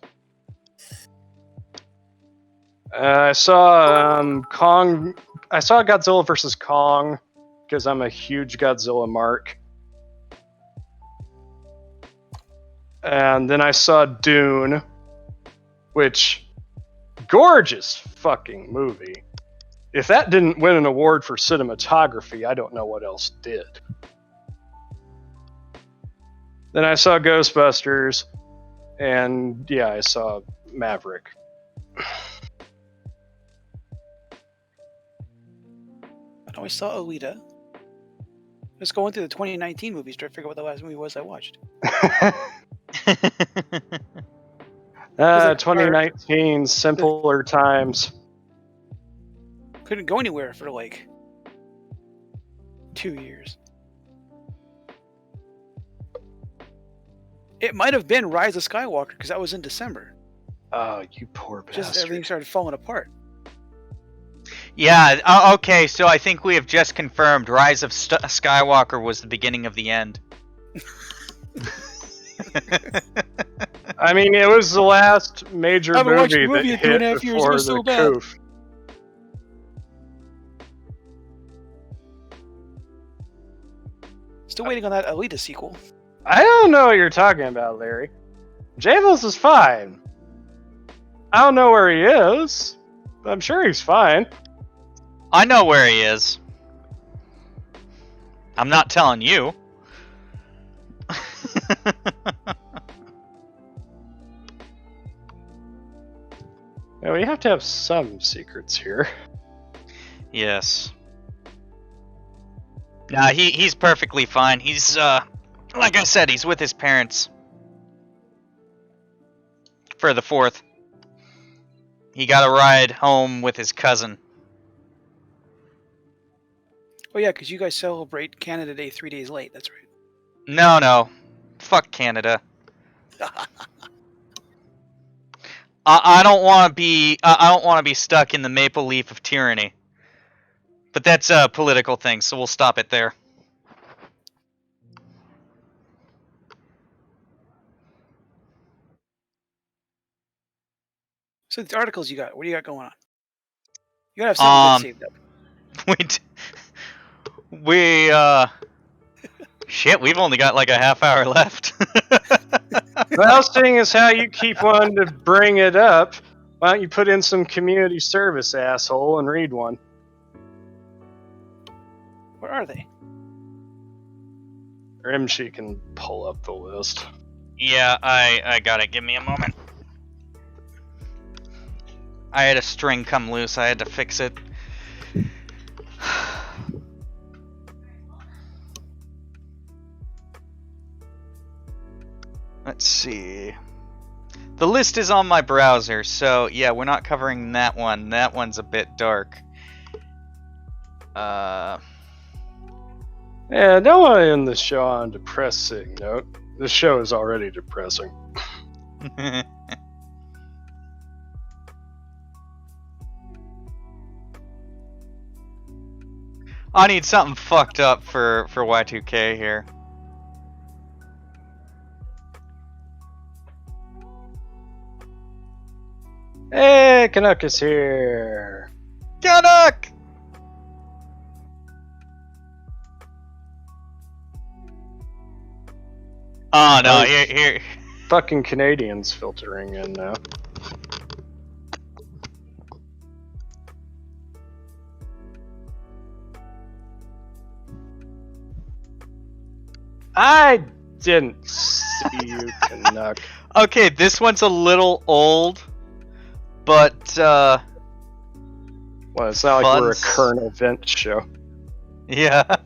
I saw Kong. I saw Godzilla vs. Kong because I'm a huge Godzilla mark. And then I saw Dune, which gorgeous fucking movie. If that didn't win an award for cinematography, I don't know what else did. Then I saw Ghostbusters, and yeah, I saw Maverick. I always saw Alita. Just going through the 2019 movies, trying to figure out what the last movie was I watched. 2019, simpler times. Couldn't go anywhere for like 2 years. It might have been Rise of Skywalker because that was in December. Oh, you poor bastard. Just everything started falling apart. Yeah, okay, so I think we have just confirmed Rise of Skywalker was the beginning of the end. I mean, it was the last major I haven't watched movie the movie that in hit 2.5 years. It before was the so bad. coof. Still waiting on that Alita sequel. I don't know what you're talking about, Larry. Jables is fine. I don't know where he is, but I'm sure he's fine. I know where he is. I'm not telling you. Yeah, we have to have some secrets here. Yes. Nah, he's perfectly fine. He's, like I said, he's with his parents. For the 4th. He got a ride home with his cousin. Oh yeah, because you guys celebrate Canada Day 3 days late. That's right. No. Fuck Canada. I don't want to be. I don't want to be stuck in the maple leaf of tyranny. But that's a political thing, so we'll stop it there. So the articles you got, what do you got going on? You gotta have something good saved up. Shit, we've only got like a half hour left. Well, seeing as how you keep wanting to bring it up, why don't you put in some community service, asshole, and read one? Where are they? Rimshee can pull up the list. Yeah, I got it. Give me a moment. I had a string come loose. I had to fix it. Let's see. The list is on my browser, so yeah, we're not covering that one. That one's a bit dark. Yeah, don't want to end the show on a depressing note. This show is already depressing. I need something fucked up for Y2K here. Hey, Canuck is here. Canuck! Oh no, Oh, here. Fucking Canadians filtering in now. I didn't see you, Canuck. Okay, this one's a little old, but Well, it's not like we're a Fun's- current event show. yeah.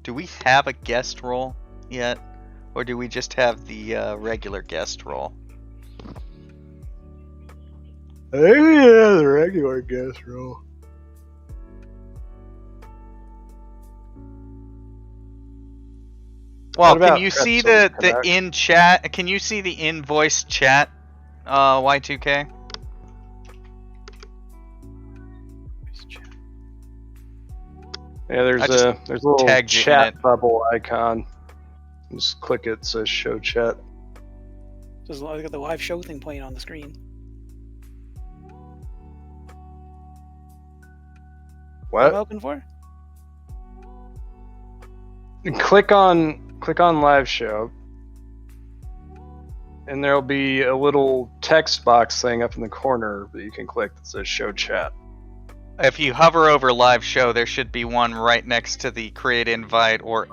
Do we have a guest role yet? Or do we just have the regular guest role? I think we have the regular guest role. Well, What about can you see pretzel the connect? in chat? Can you see the in voice chat? Y2K. Yeah, there's I just a little tagged you in chat it. bubble icon. Just click it. It says show chat. Just I got the live show thing playing on the screen. What am I What? looking for? Click on live show, and there'll be a little text box thing up in the corner that you can click that says show chat. If you hover over live show, there should be one right next to the create invite or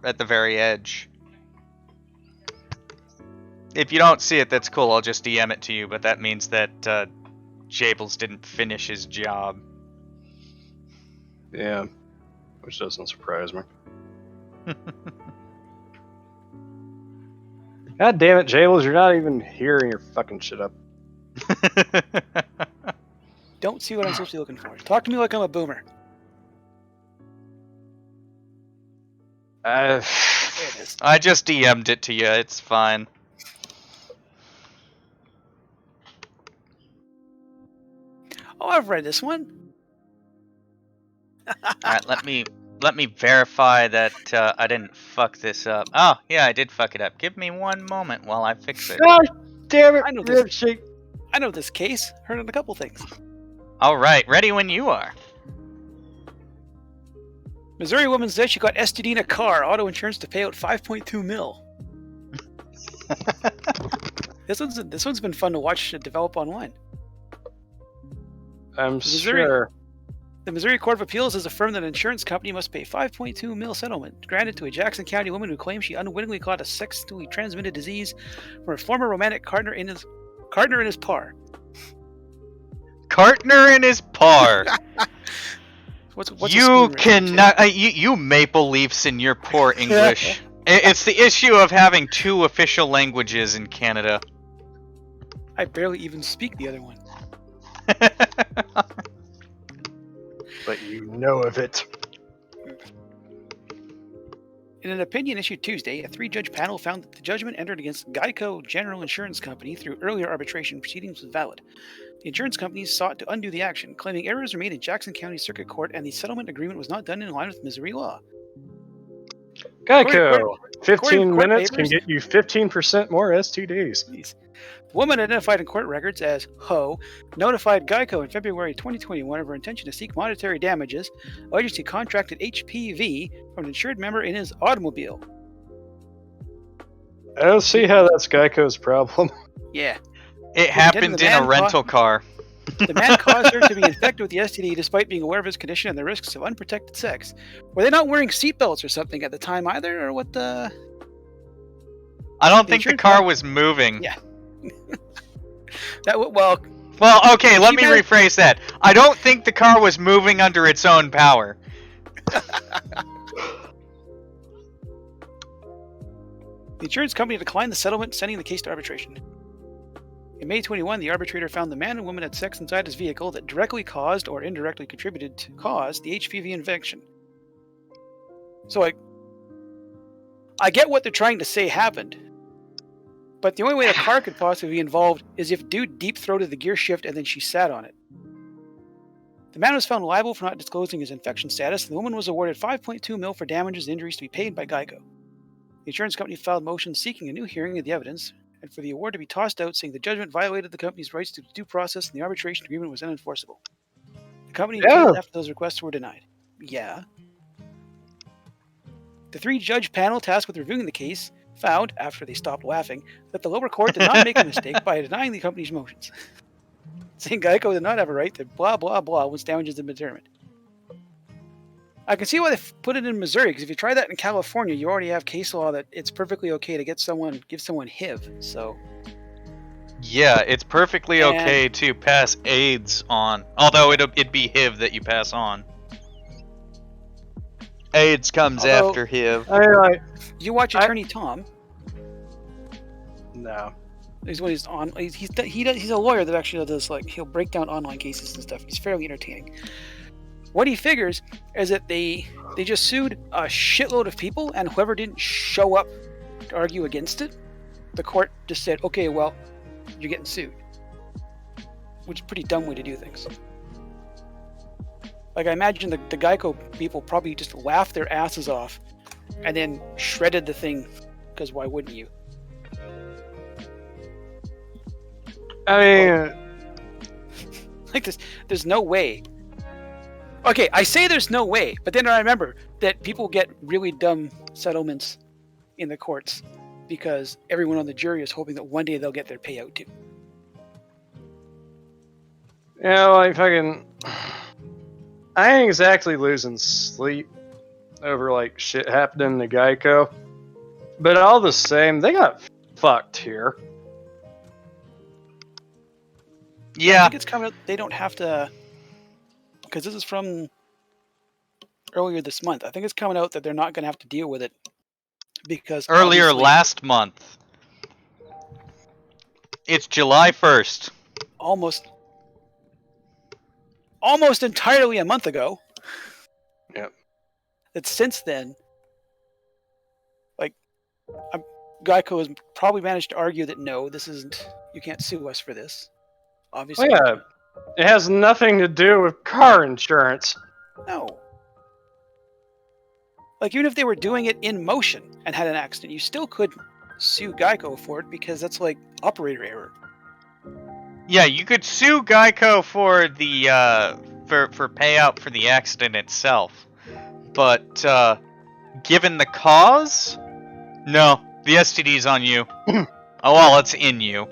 at the very edge. If you don't see it, that's cool. I'll just DM it to you, but that means that Jables didn't finish his job. Yeah, which doesn't surprise me. God damn it, Jables, you're not even hearing your fucking shit up. Don't see what I'm supposed to be looking for. Talk to me like I'm a boomer. There it is. I just DM'd it to you. It's fine. Oh, I've read this one. Alright, let me verify that I didn't fuck this up. Oh, yeah, I did fuck it up. Give me one moment while I fix it. God damn it, I know this. Rimshee. I know this case. Heard of a couple things. Alright, ready when you are. Missouri woman says she got STD in a car. Auto insurance to pay out 5.2 mil. This one's been fun to watch develop online. I'm Missouri- sure. The Missouri Court of Appeals has affirmed that an insurance company must pay 5.2 mil settlement granted to a Jackson County woman who claims she unwittingly caught a sexually transmitted disease from her former romantic partner in his par. Partner in his par. What's a You spoon rating, cannot. You Maple Leafs in your poor English. It's the issue of having two official languages in Canada. I barely even speak the other one. But you know of it. In an opinion issued Tuesday, a 3-judge panel found that the judgment entered against Geico General Insurance Company through earlier arbitration proceedings was valid. The insurance companies sought to undo the action, claiming errors were made in Jackson County Circuit Court and the settlement agreement was not done in line with Missouri law. Geico, according to 15 court minutes can papers- get you 15% more STDs. Jeez. The woman identified in court records as Ho notified Geico in February 2021 of her intention to seek monetary damages, alleging she contracted HPV from an insured member in his automobile. I don't see how that's Geico's problem. Yeah. It happened in a rental car. The man caused her to be infected with the STD despite being aware of his condition and the risks of unprotected sex. Were they not wearing seatbelts or something at the time either, or what the... I don't think the insurance car company- was moving. Yeah. Well, Well, okay, let me better- rephrase that. I don't think the car was moving under its own power. the insurance company declined the settlement, sending the case to arbitration. In May 21, the arbitrator found the man and woman had sex inside his vehicle that directly caused or indirectly contributed to cause the HPV infection. So I get what they're trying to say happened, but the only way the car could possibly be involved is if dude deep-throated the gear shift and then she sat on it. The man was found liable for not disclosing his infection status, and the woman was awarded 5.2 mil for damages and injuries to be paid by Geico. The insurance company filed motions seeking a new hearing of the evidence, and for the award to be tossed out, saying the judgment violated the company's rights to due process and the arbitration agreement was unenforceable. The company appealed after those requests were denied. Yeah. The 3-judge panel tasked with reviewing the case found, after they stopped laughing, that the lower court did not make a mistake by denying the company's motions, saying Geico did not have a right to blah blah blah once damages had been determined. I can see why they put it in Missouri, because if you try that in California, you already have case law that it's perfectly okay to give someone HIV. So Yeah, it's perfectly And- okay to pass AIDS on. Although it'd be HIV that you pass on. AIDS comes Although- after HIV. did you watch Attorney Tom? No. He's when he's on. He's a lawyer that actually does, like, he'll break down online cases and stuff. He's fairly entertaining. what he figures is that they just sued a shitload of people, and whoever didn't show up to argue against it, the court just said, okay, well, you're getting sued. Which is a pretty dumb way to do things. Like, I imagine the Geico people probably just laughed their asses off and then shredded the thing, because why wouldn't you? I mean, Like, there's no way. Okay, I say there's no way, but then I remember that people get really dumb settlements in the courts because everyone on the jury is hoping that one day they'll get their payout too. yeah, like fucking. I ain't exactly losing sleep over like shit happening to Geico, but all the same, they got fucked here. I Yeah, think it's coming. They don't have to, because this is from earlier this month. I think it's coming out that they're not going to have to deal with it because earlier obviously last month. It's July 1st. almost entirely a month ago. Yep. That since then, like, Geico has probably managed to argue that no, this isn't. You can't sue us for this. Obviously, Yeah, it has nothing to do with car insurance. no. Like, even if they were doing it in motion and had an accident, you still could sue Geico for it because that's like operator error. Yeah, you could sue Geico for the for payout for the accident itself, but given the cause, no, the STD's on you. Oh well, it's in you.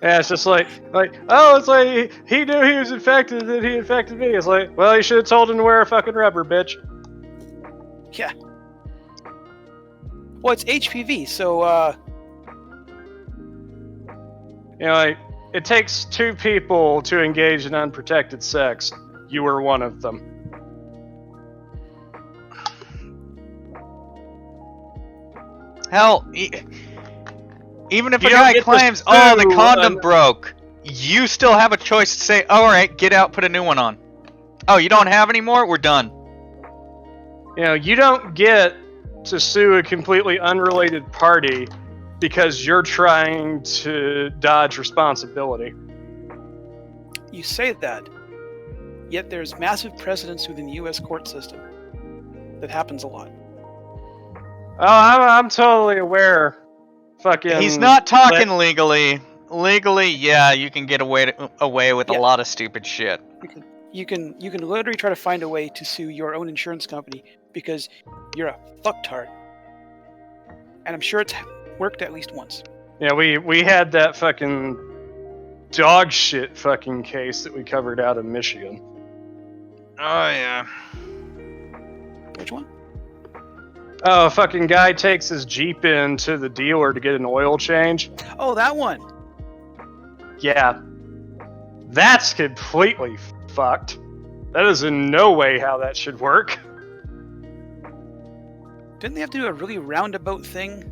Yeah, it's just like, oh, it's like he knew he was infected, and then he infected me. It's like, well, you should have told him to wear a fucking rubber, bitch. Yeah. Well, it's HPV, so You know, like, it takes two people to engage in unprotected sex. You were one of them. Hell, even if You a don't guy get to claims, "Oh, the sue condom an- broke," you still have a choice to say, "All right, get out, put a new one on." Oh, you don't have any more? We're done. You know, you don't get to sue a completely unrelated party because you're trying to dodge responsibility. you say that. Yet there's massive precedence within the U.S. court system. That happens a lot. Oh, I'm totally aware. Fucking. He's not talking legally. Legally, yeah, you can get away with Yeah. a lot of stupid shit. You can literally try to find a way to sue your own insurance company because you're a fucktard. And I'm sure it's worked at least once. Yeah, we had that fucking dog shit fucking case that we covered out of Michigan. Oh yeah. Which one? Oh, a fucking guy takes his Jeep in to the dealer to get an oil change. Oh, that one. Yeah. That's completely fucked. That is in no way how that should work. Didn't they have to do a really roundabout thing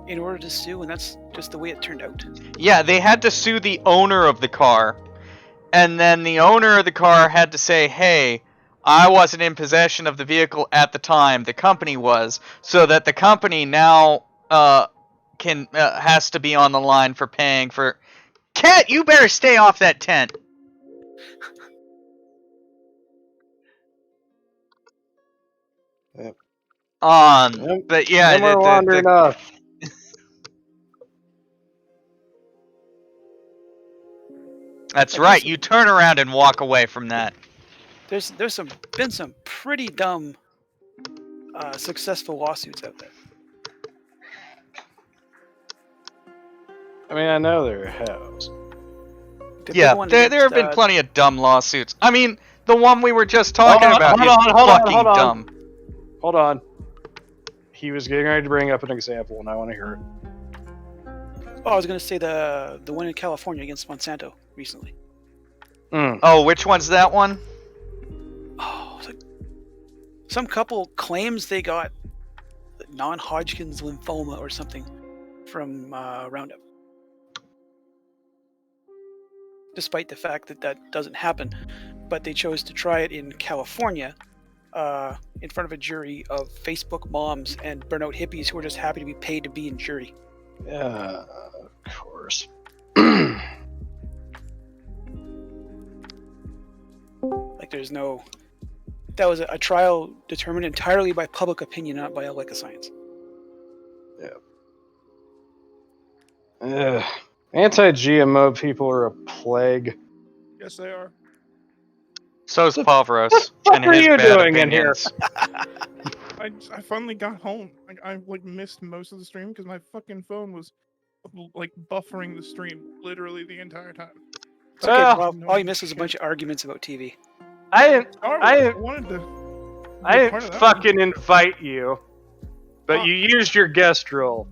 in order to sue, and that's just the way it turned out? Yeah, they had to sue the owner of the car. And then the owner of the car had to say, "Hey, I wasn't in possession of the vehicle at the time. The company was." So that the company now has to be on the line for paying for... Cat, you better stay off that tent. Yep. But yeah, Then we're wandering off. That's right. You turn around and walk away from that. There's been some pretty dumb successful lawsuits out there. I mean, I know there has. The big Yeah, one there have against, been plenty of dumb lawsuits. I mean, the one we were just talking about is fucking dumb. Hold on. He was getting ready to bring up an example, and I want to hear it. Oh, I was going to say the one in California against Monsanto recently. Oh, which one's that one? Oh, it's like some couple claims they got non-Hodgkin's lymphoma or something from Roundup, despite the fact that that doesn't happen. but they chose to try it in California, in front of a jury of Facebook moms and burnout hippies who were just happy to be paid to be in jury. Yeah, of course. Like, there's no... That was a trial determined entirely by public opinion, not by like a science. Yeah. Anti-GMO people are a plague. Yes, they are. So's The Poveros fuck and are his you bad doing in here? opinions. I finally got home. I like missed most of the stream because my fucking phone was like buffering the stream literally the entire time. It's okay, Well, Bob. All you missed was a bunch of arguments about TV. I didn't I wanted to. I be didn't part of that fucking invite you, but Oh. you used your guest role.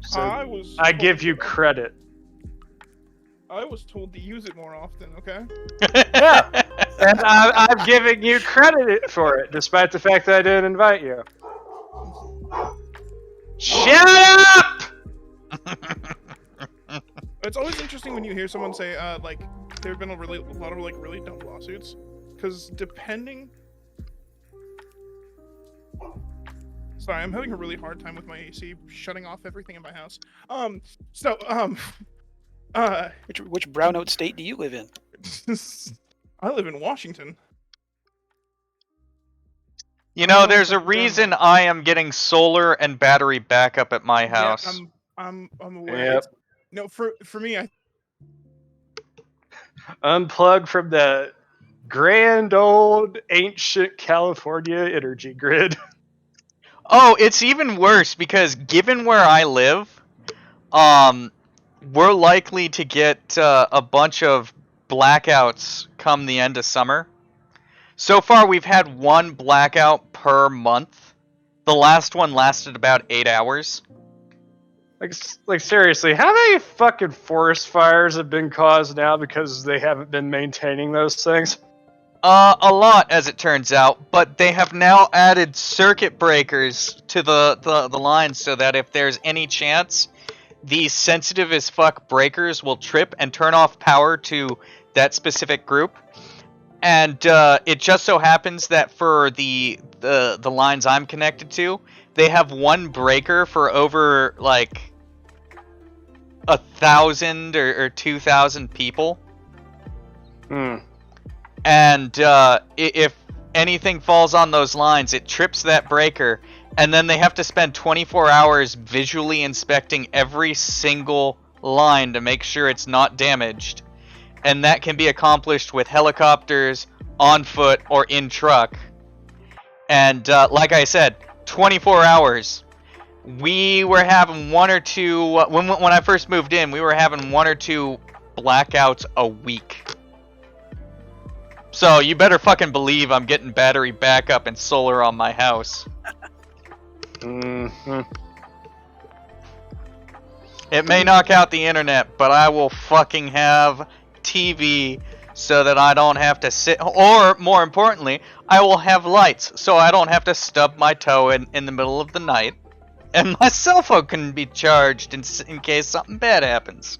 So I give you credit. I was told to use it more often. Okay. Yeah. And I'm giving you credit for it, despite the fact that I didn't invite you. Shut up! It's always interesting when you hear someone say, like, there have been a lot of like really dumb lawsuits, because depending. Sorry, I'm having a really hard time with my AC shutting off everything in my house. Which brownout state do you live in? I live in Washington. You know, there's a reason I am getting solar and battery backup at my house. Yeah, I'm aware. Yep. No, for me, I Unplug from the grand old ancient California energy grid. Oh, it's even worse because given where I live, we're likely to get a bunch of blackouts come the end of summer. So far, we've had one blackout per month. The last one lasted about 8 hours. Like seriously, how many fucking forest fires have been caused now because they haven't been maintaining those things? A lot, as it turns out, but they have now added circuit breakers to the line so that if there's any chance, these sensitive as fuck breakers will trip and turn off power to that specific group. And it just so happens that for the lines I'm connected to, they have one breaker for over like 1,000 or 2,000 people. Hmm. And if anything falls on those lines, it trips that breaker, and then they have to spend 24 hours visually inspecting every single line to make sure it's not damaged. And that can be accomplished with helicopters, on foot, or in truck. And like I said, 24 hours. We were having one or two... when I first moved in, we were having one or two blackouts a week. So you better fucking believe I'm getting battery backup and solar on my house. Mm-hmm. It may knock out the internet, but I will fucking have TV so that I don't have to sit, or more importantly, I will have lights so I don't have to stub my toe in the middle of the night, and my cell phone can be charged in case something bad happens.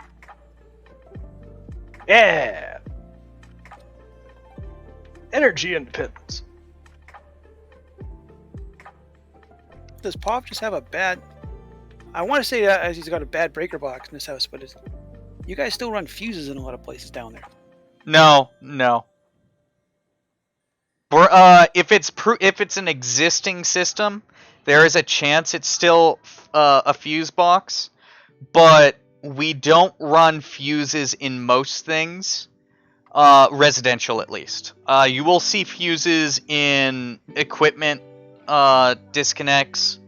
Yeah. Energy independence. Does Pop just have a bad... I want to say that as he's got a bad breaker box in his house, but you guys still run fuses in a lot of places down there. No. We're, if it's an existing system, there is a chance it's still a fuse box, but we don't run fuses in most things, residential at least. You will see fuses in equipment disconnects,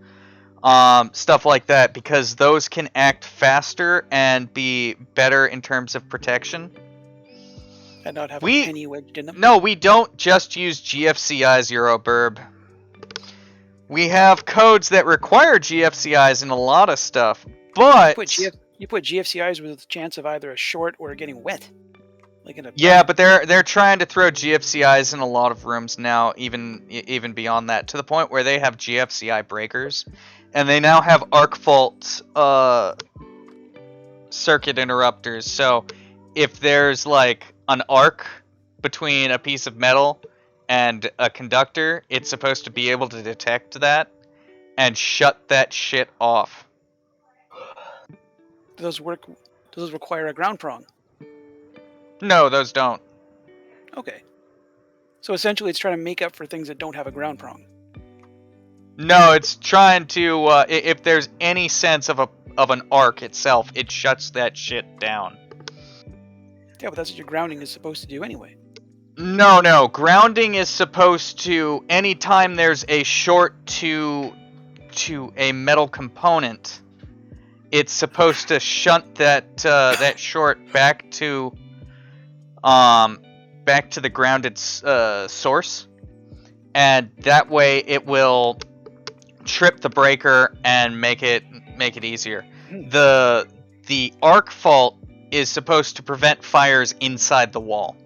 stuff like that, because those can act faster and be better in terms of protection. And not have a penny wedged in them. No, we don't just use GFCIs, Euroburb. We have codes that require GFCIs in a lot of stuff, but... You put GFCIs with a chance of either a short or getting wet. Like in a... Yeah, but they're trying to throw GFCIs in a lot of rooms now, even beyond that, to the point where they have GFCI breakers, and they now have arc fault circuit interrupters. So if there's like an arc between a piece of metal and a conductor, it's supposed to be able to detect that and shut that shit off. Do those work? Does those require a ground prong? No, those don't. Okay. So essentially, it's trying to make up for things that don't have a ground prong. No, it's trying to. If there's any sense of an arc itself, it shuts that shit down. Yeah, but that's what your grounding is supposed to do anyway. No. Grounding is supposed to, anytime there's a short to a metal component, it's supposed to shunt that short back to the grounded source, and that way it will trip the breaker and make it easier. The arc fault is supposed to prevent fires inside the wall.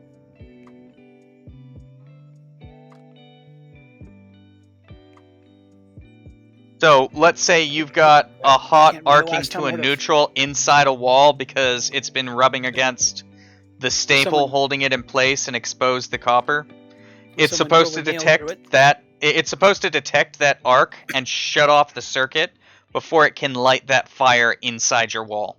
So let's say you've got a hot arcing to a neutral inside a wall because it's been rubbing against the staple holding it in place and expose the copper. It's supposed to detect that. It's supposed to detect that arc and shut off the circuit before it can light that fire inside your wall.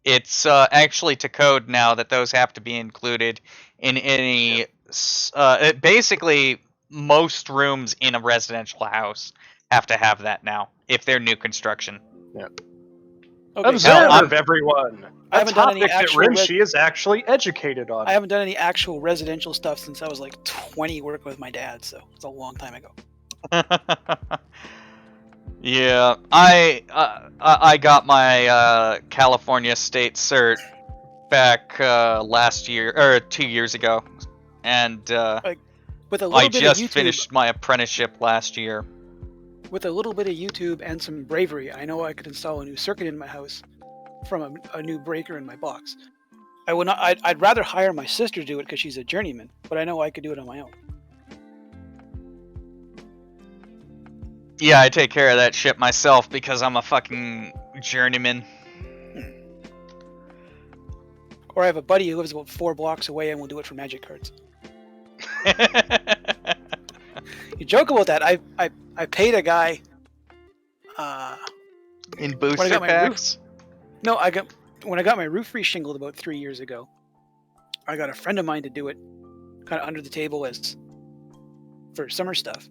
It's actually to code now that those have to be included in any. Basically, most rooms in a residential house have to have that now if they're new construction. Yeah. Okay. Observe, everyone. I haven't done any actual. Rimshee is actually educated on. I haven't done any actual residential stuff since I was like 20 working with my dad, so it's a long time ago. Yeah, I got my California state cert back last year or 2 years ago, and with a little I bit just of YouTube, finished my apprenticeship last year. With a little bit of YouTube and some bravery, I know I could install a new circuit in my house from a new breaker in my box. I would not. I'd rather hire my sister to do it because she's a journeyman, but I know I could do it on my own. Yeah, I take care of that shit myself because I'm a fucking journeyman. Or I have a buddy who lives about 4 blocks away and will do it for magic cards. You joke about that. I paid a guy in booster packs. When I got my roof reshingled about 3 years ago. I got a friend of mine to do it, kind of under the table as for summer stuff,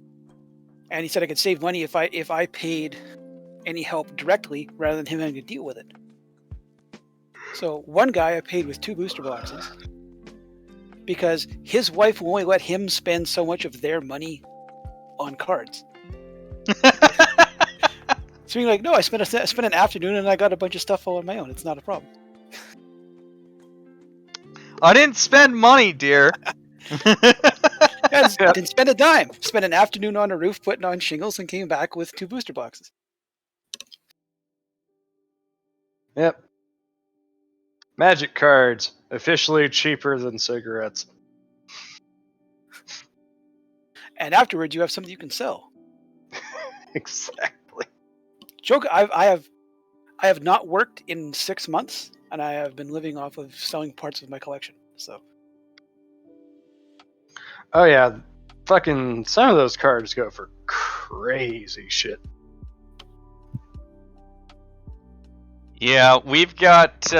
and he said I could save money if I paid any help directly rather than him having to deal with it. So one guy I paid with 2 booster boxes because his wife will only let him spend so much of their money on cards. So you're like, no, I spent an afternoon and I got a bunch of stuff all on my own. It's not a problem. I didn't spend money, dear. Didn't spend a dime. Spent an afternoon on a roof putting on shingles and came back with 2 booster boxes. Yep. Magic cards, officially cheaper than cigarettes. And afterwards, you have something you can sell. Exactly. Joke. I have not worked in 6 months, and I have been living off of selling parts of my collection. So. Oh yeah, fucking some of those cards go for crazy shit. Yeah, we've got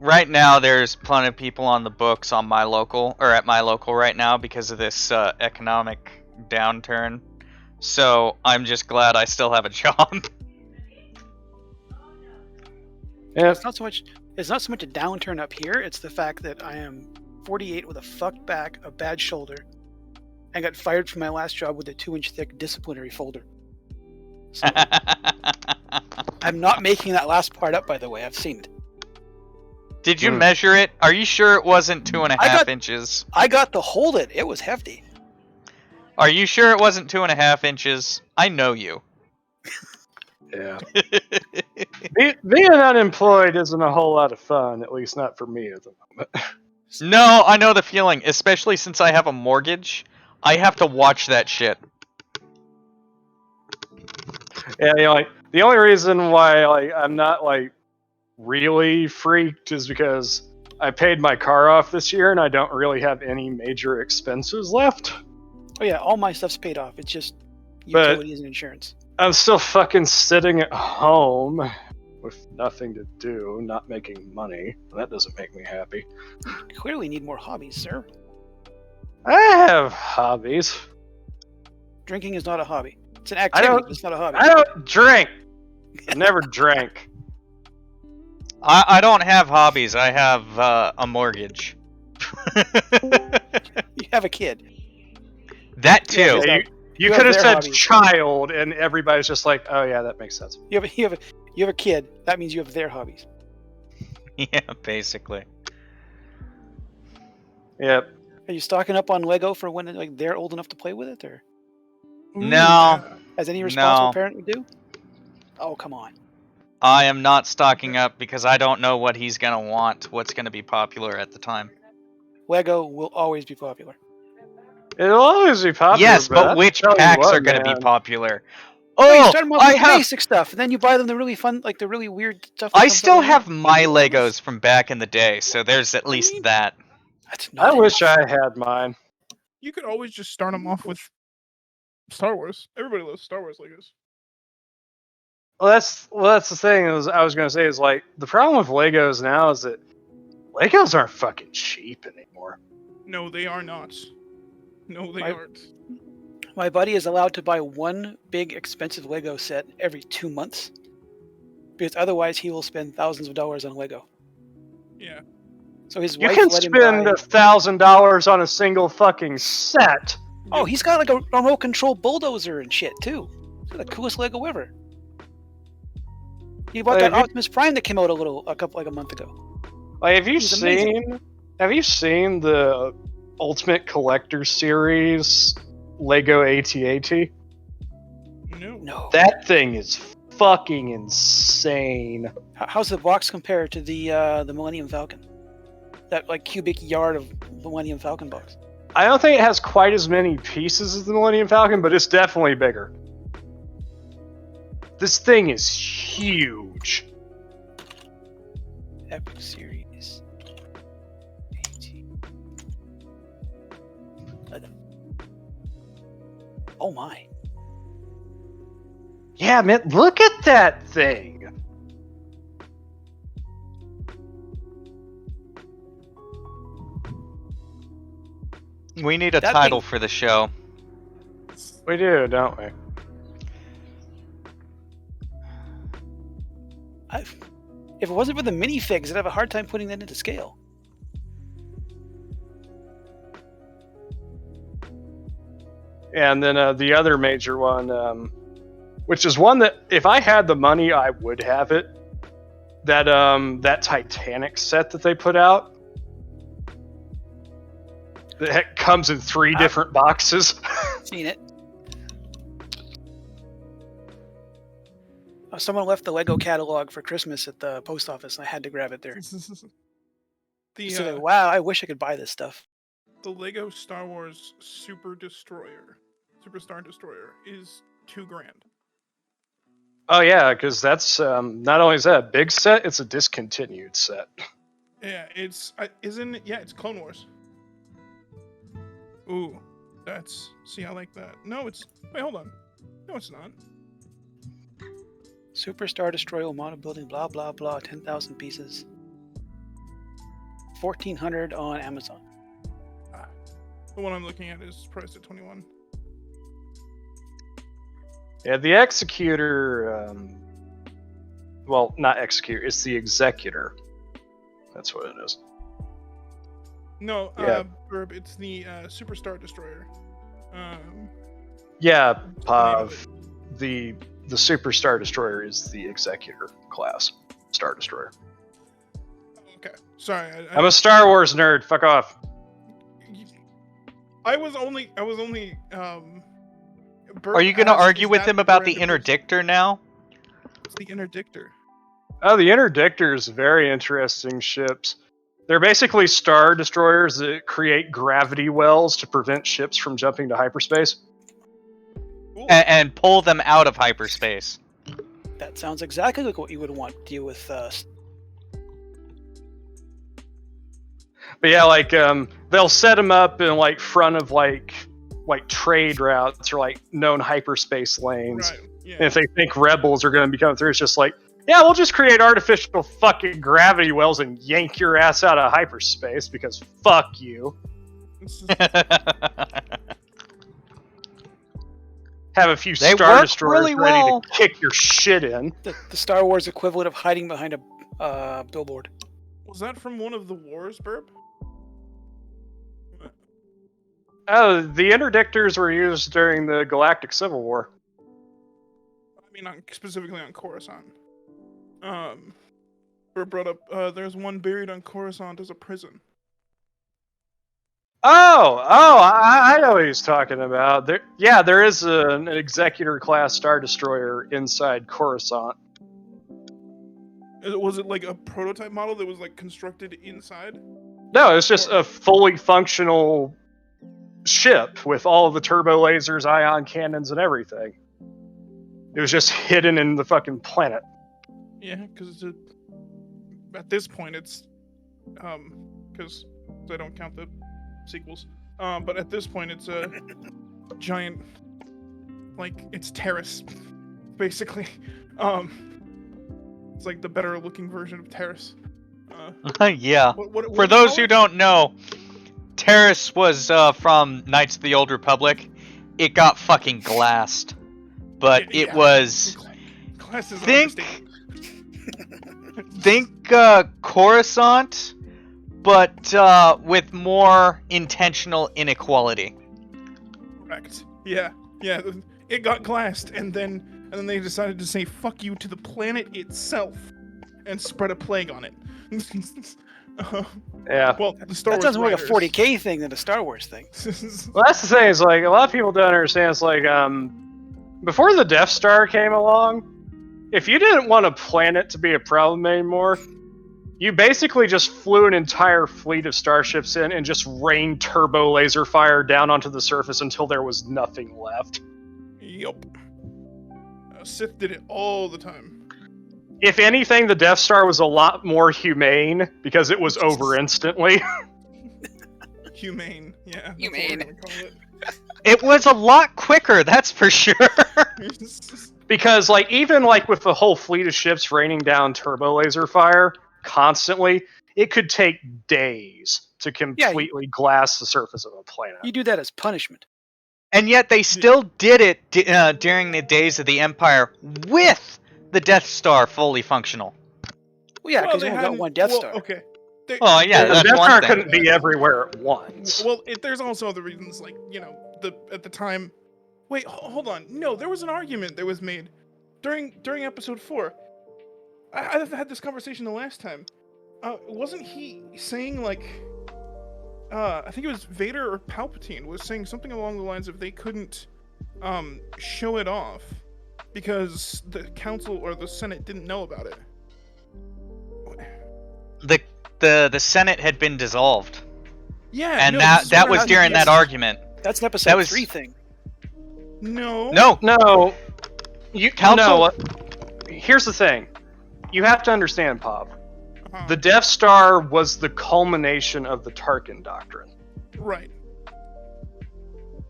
right now there's plenty of people on the books on my local or at my local right now because of this economic downturn. So I'm just glad I still have a job. Yeah. It's not so much a downturn up here. It's the fact that I am 48 with a fucked back, a bad shoulder, and got fired from my last job with a 2-inch thick disciplinary folder. So, I'm not making that last part up, by the way. I've seen it. Did you measure it? Are you sure it wasn't 2.5 inches? I got to hold it. It was hefty. Are you sure it wasn't 2.5 inches? I know you. Yeah. Being unemployed isn't a whole lot of fun, at least not for me at the moment. No, I know the feeling, especially since I have a mortgage. I have to watch that shit. Yeah, you know, like the only reason why I'm not really freaked is because I paid my car off this year, and I don't really have any major expenses left. Oh yeah, all my stuff's paid off. It's just But- utilities and insurance. I'm still fucking sitting at home with nothing to do, not making money. That doesn't make me happy. You clearly need more hobbies, sir. I have hobbies. Drinking is not a hobby. It's an activity, but it's not a hobby. I don't drink. I never drank. I don't have hobbies. I have a mortgage. You have a kid. That too. Yeah, Yeah, you You could have have said their hobbies. child, and everybody's just like, "Oh yeah, that makes sense." You have a kid. That means you have their hobbies. Yeah, basically. Yep. Are you stocking up on Lego for when like they're old enough to play with it, or No. as any responsible No. parent would do? Oh come on. I am not stocking up because I don't know what he's gonna want, what's gonna be popular at the time. Lego will always be popular. It'll always be popular. Yes, but I'll which tell you packs what, are gonna be man. popular? You Oh, start them off I with have. basic stuff, and then you buy them the really fun, like the really weird stuff. that I comes still out later. have my Legos from back in the day, so there's at least that. That's I not wish enough. I had mine. You could always just start them off with Star Wars. Everybody loves Star Wars Legos. Well, that's the thing. I was gonna say is like the problem with Legos now is that Legos aren't fucking cheap anymore. No, they are not. No, they I- aren't. My buddy is allowed to buy one big expensive Lego set every 2 months, because otherwise he will spend thousands of dollars on Lego. Yeah. So his You wife can let him spend buy. $1,000 on a single fucking set. Oh, he's got like a remote control bulldozer and shit too. It's the coolest Lego ever. He bought Like, that if you- Optimus Prime that came out a month ago. Like, have you He's amazing. seen the Ultimate Collector Series Lego AT-AT? No. No. That thing is fucking insane. How's the box compare to the Millennium Falcon? That like cubic yard of Millennium Falcon box. I don't think it has quite as many pieces as the Millennium Falcon, but it's definitely bigger. This thing is huge. Epic Series. 18. Oh my. Yeah, man, look at that thing. We need a That title thing- for the show. We do, don't we? If it wasn't for the minifigs, I'd have a hard time putting that into scale. And then the other major one, which is one that if I had the money, I would have it. That Titanic set that they put out. That comes in 3 different boxes. Seen it. Someone left the Lego catalog for Christmas at the post office, and I had to grab it there. The So, wow, I wish I could buy this stuff. the Lego Star Wars Superstar Destroyer is $2,000. Oh yeah, because that's not only is that a big set, it's a discontinued set. Yeah, it's isn't it? Yeah, it's Clone Wars. Ooh, see, I like that. No, it's wait, hold on. No, it's not. Superstar Destroyer model building, blah blah blah, 10,000 pieces. 1,400 on Amazon. The one I'm looking at is priced at 21. Yeah, the Executor. Well, not Executor. It's the Executor. That's what it is. No, Yeah. Herb, it's the Superstar Destroyer. Yeah, Name of Pav. The Superstar Destroyer is the Executor class Star Destroyer. Okay, sorry. I'm a Star Wars nerd. Fuck off. I was only. Bert Are you going to asked, argue is with that him about the Brandon Brooks? interdictor now? It's the interdictor. Oh, the Interdictors, very interesting ships. They're basically Star Destroyers that create gravity wells to prevent ships from jumping to hyperspace. Cool. And pull them out of hyperspace. That sounds exactly like what you would want to deal with. But yeah, like they'll set them up in like front of like trade routes or like known hyperspace lanes. Right. Yeah. And if they think rebels are going to be coming through, it's just like, yeah, we'll just create artificial fucking gravity wells and yank your ass out of hyperspace because fuck you. Have a few They Star work Destroyers really ready well. to kick your shit in. The Star Wars equivalent of hiding behind a billboard. Was that from one of the wars, Burp? Oh, the interdictors were used during the Galactic Civil War. I mean, specifically on Coruscant. Burp brought up, there's one buried on Coruscant as a prison. I know what he's talking about. There is an Executor class Star Destroyer inside Coruscant. Was it like a prototype model that was like constructed inside? No, it's just a fully functional ship with all of the turbo lasers, ion cannons, and everything. It was just hidden in the fucking planet. Yeah, because at this point it's because I don't count the sequels. But at this point it's a giant, like it's Terrace, basically. It's like the better looking version of Terrace. Yeah. What For those who don't know, Terrace was from Knights of the Old Republic. It got fucking glassed. But it was... Think Coruscant, but with more intentional inequality. Correct. Yeah. It got glassed, and then they decided to say "fuck you" to the planet itself, and spread a plague on it. Yeah. Well, the Star That Wars sounds more like a writers- 40K thing than a Star Wars thing. Well, that's the thing. Is like a lot of people don't understand. It's like before the Death Star came along, if you didn't want a planet to be a problem anymore, you basically just flew an entire fleet of starships in and just rained turbo laser fire down onto the surface until there was nothing left. Yup. Sith did it all the time. If anything, the Death Star was a lot more humane because it was over instantly. Humane. Yeah. Humane. That's what we're gonna call It was a lot quicker, that's for sure. it. Because like even like with the whole fleet of ships raining down turbo laser fire constantly, it could take days to completely glass the surface of a planet. You do that as punishment. And yet they still did it during the days of the Empire with the Death Star fully functional. Well, yeah, because they we only got hadn't- one Death well, Star. Okay. They- Oh yeah, the that's Death one Star thing. couldn't be everywhere at once. Well, there's also other reasons, like, you know, at the time. Wait, hold on. No, there was an argument that was made during episode 4. I had this conversation the last time. Wasn't he saying like, I think it was Vader or Palpatine was saying something along the lines of they couldn't show it off because the council or the Senate didn't know about it. The Senate had been dissolved, Yeah, and no, that was during yes. that argument. That's an That episode was- 3 thing. No. No, you Council- no. Here's the thing: you have to understand, Pop. Uh-huh. The Death Star was the culmination of the Tarkin Doctrine, Right.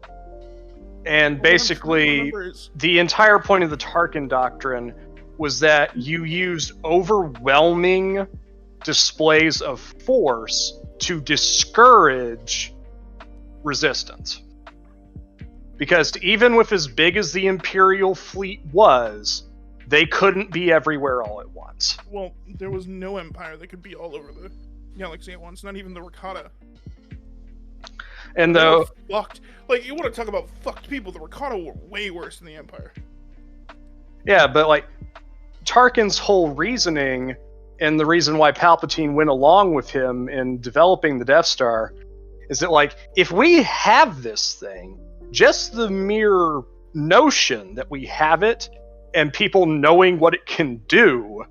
and What I'm trying to basically remember is- the entire point of the Tarkin Doctrine was that you used overwhelming displays of force to discourage resistance. Because even with as big as the Imperial fleet was, they couldn't be everywhere all at once. Well, there was no empire that could be all over the galaxy at once, not even the Rakata. And They though, were fucked. Like, you want to talk about fucked people, the Rakata were way worse than the Empire. yeah, but like Tarkin's whole reasoning and the reason why Palpatine went along with him in developing the Death Star is that like if we have this thing, just the mere notion that we have it and people knowing what it can do,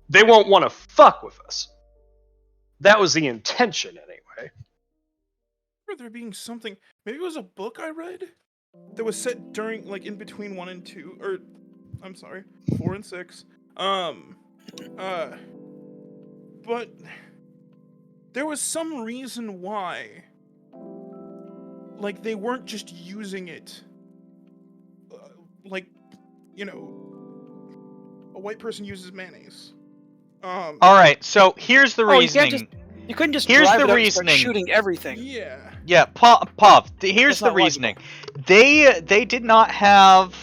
they won't want to fuck with us. That was the intention anyway. remember there being something, maybe it was a book I read that was set during, like, in between 1 and 2, or, I'm sorry, 4 and 6. But there was some reason why, like, they weren't just using it, like, you know, a white person uses mayonnaise. All right, so here's the Oh, you can't reasoning. You couldn't just Here's drive the it out and start reasoning. shooting everything. Yeah. Yeah, Pov. Here's That's the not reasoning. They did not have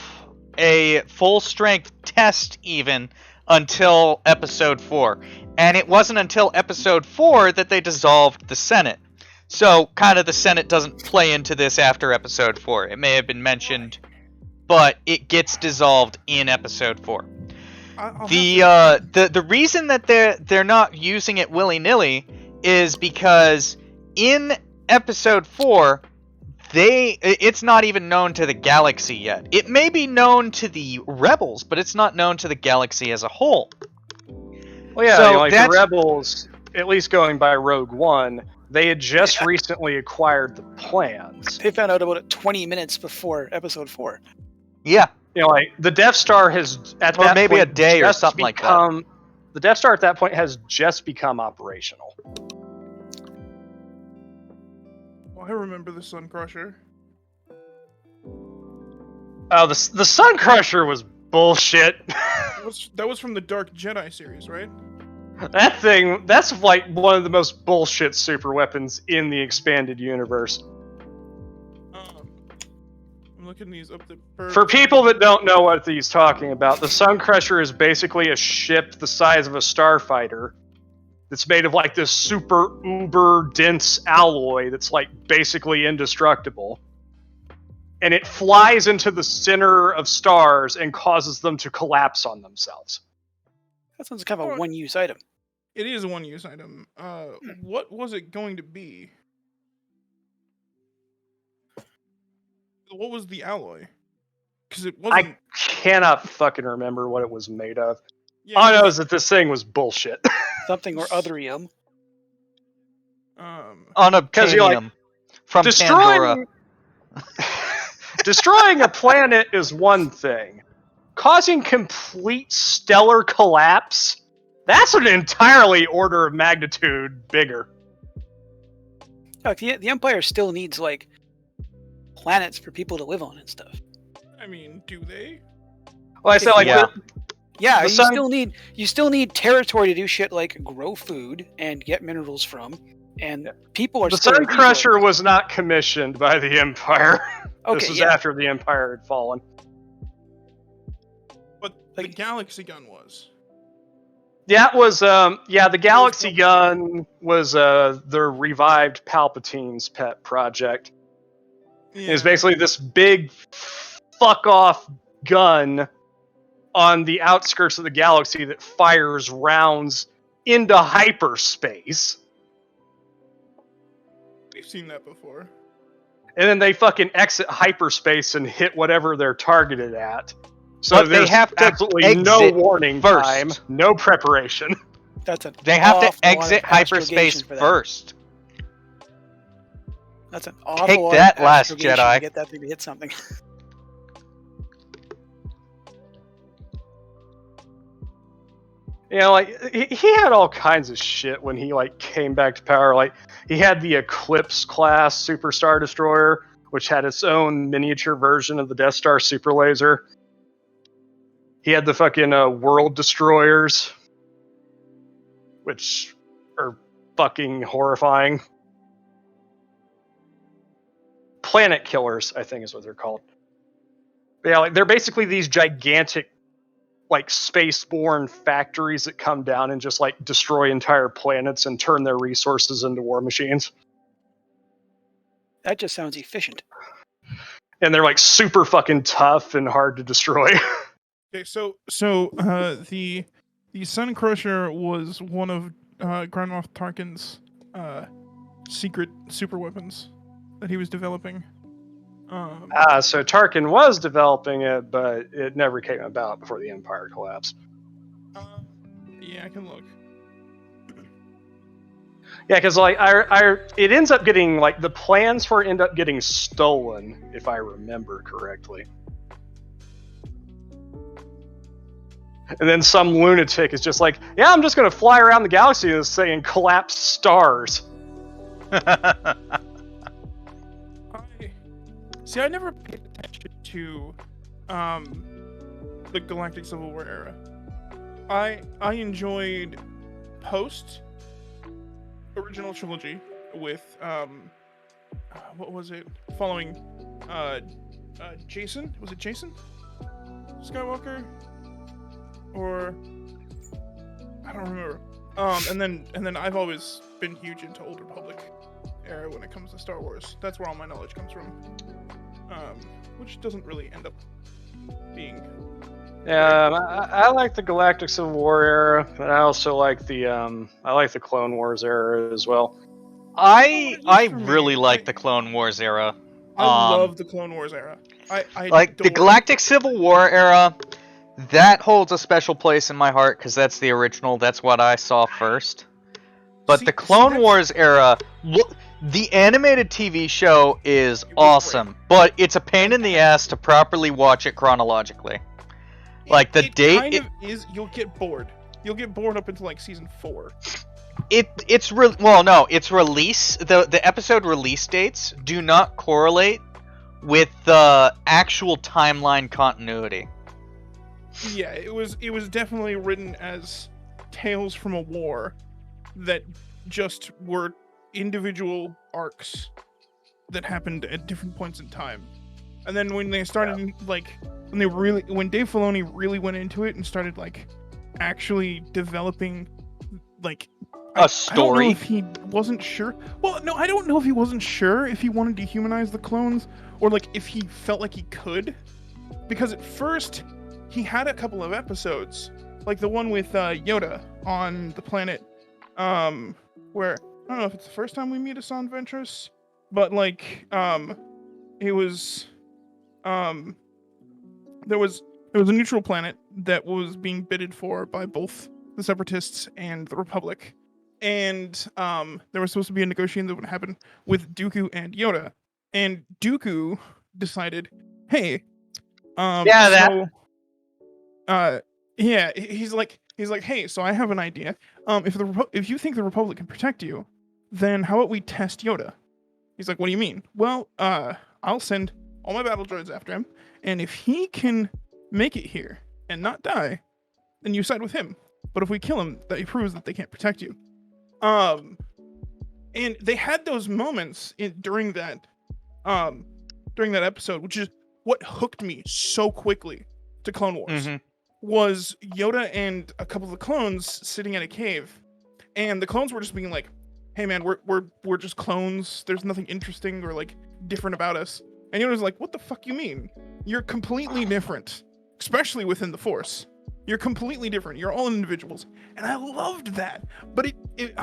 a full strength test even until episode 4, and it wasn't until episode 4 that they dissolved the Senate. So kind of the Senate doesn't play into this after episode 4. It may have been mentioned, but it gets dissolved in episode 4. The reason that they're not using it willy-nilly is because in episode 4 it's not even known to the galaxy yet. It may be known to the rebels, but it's not known to the galaxy as a whole. Well, yeah, So you know, like the that's- rebels, at least going by Rogue One, they had just recently acquired the plans. They found out about it 20 minutes before episode 4. Yeah. You know, like the Death Star has at Or that maybe point a day or just something like that. become, the Death Star at that point has just become operational. Well, I remember the Sun Crusher. Oh, the Sun Crusher was bullshit. That was from the Dark Jedi series, right? That thing, that's like one of the most bullshit super weapons in the expanded universe. I'm looking these up. For people that don't know what he's talking about, the Sun Crusher is basically a ship the size of a starfighter that's made of like this super uber dense alloy that's like basically indestructible. And it flies into the center of stars and causes them to collapse on themselves. That sounds kind of a one-use item. It is a one-use item. What was it going to be? What was the alloy? Because it wasn't. I cannot fucking remember what it was made of. Yeah, All I know is that this thing was bullshit. Something or otherium. Unobtainium from Pandora. Destroying a planet is one thing. Causing complete stellar collapse, that's an entirely order of magnitude bigger. Like the Empire still needs like planets for people to live on and stuff. I mean, do they? Well, I said like Yeah. Yeah, The you still need territory to do shit like grow food and get minerals from, and people are the still Sun resources. Crusher was not commissioned by the Empire. Okay, This was yeah. after the Empire had fallen. But the Galaxy Gun was. Yeah, it was. The Galaxy Gun was the revived Palpatine's pet project. Yeah. It was basically this big fuck off gun on the outskirts of the galaxy that fires rounds into hyperspace. We've seen that before. And then they fucking exit hyperspace and hit whatever they're targeted at. So But they there's have to absolutely no exit warning first. time, no preparation. That's an They have to awful lot of exit hyperspace astrogation for that. first. That's an awful Take lot that, of Last astrogation Jedi. to get that thing to hit something. You know, like he had all kinds of shit when he like came back to power. Like he had the Eclipse class Super Star Destroyer, which had its own miniature version of the Death Star super laser. He had the fucking World Destroyers, which are fucking horrifying. Planet Killers, I think is what they're called. But yeah, like they're basically these gigantic like spaceborne factories that come down and just like destroy entire planets and turn their resources into war machines. That just sounds efficient. And they're like super fucking tough and hard to destroy. Okay, so the Sun Crusher was one of Grand Moff Tarkin's secret super weapons that he was developing. So Tarkin was developing it, but it never came about before the Empire collapsed. Yeah, I can look. Yeah, because like it ends up getting like the plans for it end up getting stolen, if I remember correctly. And then some lunatic is just like, yeah, I'm just gonna fly around the galaxy and saying collapse stars. I never paid attention to the Galactic Civil War era. I enjoyed post original trilogy with what was it? Following Jason? Was it Jason Skywalker? Or I don't remember. And then I've always been huge into Old Republic era when it comes to Star Wars. That's where all my knowledge comes from. Which doesn't really end up being. Yeah, I like the Galactic Civil War era, but I also like the Clone Wars era as well. I really like the Clone Wars era. I love the Clone Wars era. I like the Galactic Civil War era. That holds a special place in my heart because that's the original. That's what I saw first. But the Clone Wars era, the animated TV show is awesome, but it's a pain in the ass to properly watch it chronologically. Like the date, kind of is. You'll get bored. You'll get bored up until like season 4. It's release. The episode release dates do not correlate with the actual timeline continuity. Yeah, it was definitely written as tales from a war that just were individual arcs that happened at different points in time. And then when they started when Dave Filoni really went into it and started like actually developing like a story. I don't know if he wasn't sure. Well, no, I don't know if he wasn't sure if he wanted to humanize the clones or like if he felt like he could, because at first he had a couple of episodes, like the one with Yoda on the planet, where I don't know if it's the first time we meet Hassan Ventress, but like it was there was a neutral planet that was being bidded for by both the Separatists and the Republic, and there was supposed to be a negotiation that would happen with Dooku and Yoda, and Dooku decided, hey, he's like, hey, so I have an idea. If you think the Republic can protect you, then how about we test Yoda? He's like, what do you mean? Well, I'll send all my battle droids after him, and if he can make it here and not die, then you side with him. But if we kill him, that he proves that they can't protect you. And they had those moments during that episode, which is what hooked me so quickly to Clone Wars. Mm-hmm. Was Yoda and a couple of the clones sitting in a cave, and the clones were just being like, hey man, we're just clones, there's nothing interesting or like different about us. And Yoda's like, what the fuck you mean? You're completely different, especially within the Force. You're completely different. You're all individuals. And I loved that. But it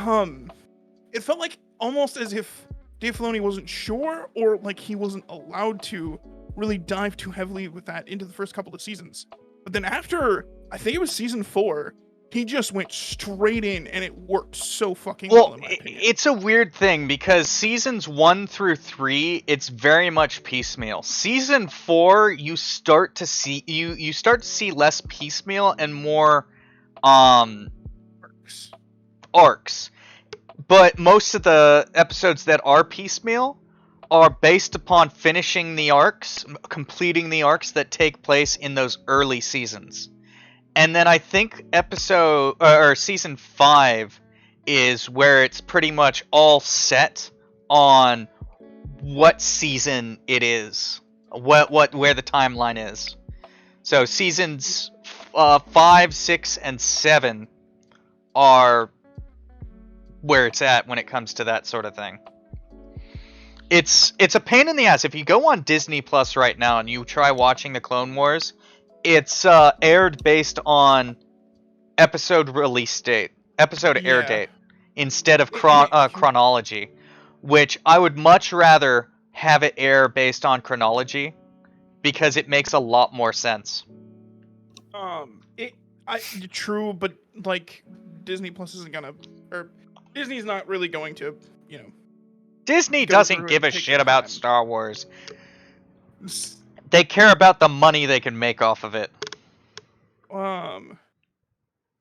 felt like almost as if Dave Filoni wasn't sure, or like he wasn't allowed to really dive too heavily with that into the first couple of seasons. But then after, I think it was season 4, he just went straight in, and it worked so fucking well, in my opinion. It's a weird thing, because seasons 1 through 3, it's very much piecemeal. Season 4, you start to see less piecemeal and more arcs. But most of the episodes that are piecemeal are based upon finishing the arcs, completing the arcs that take place in those early seasons. And then I think season 5 is where it's pretty much all set on what season it is, where the timeline is. So seasons 5, 6, and 7 are where it's at when it comes to that sort of thing. It's a pain in the ass. If you go on Disney Plus right now and you try watching the Clone Wars, it's aired based on episode air date, instead of chronology, which I would much rather have it air based on chronology, because it makes a lot more sense. True, but like Disney Plus isn't gonna, or Disney's not really going to, Disney doesn't give a shit about Star Wars. They care about the money they can make off of it.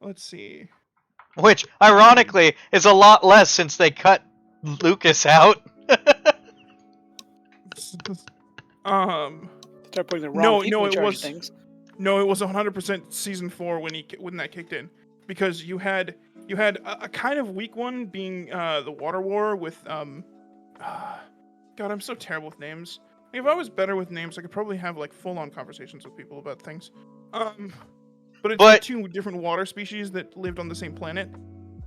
let's see. Which, ironically, is a lot less since they cut Lucas out. Start putting the No, wrong people no, in it charge was of things. no, it was 100% season 4 when that kicked in, because you had a kind of weak one being the Water War with God, I'm so terrible with names. If I was better with names, I could probably have like full-on conversations with people about things. But it's the two different water species that lived on the same planet.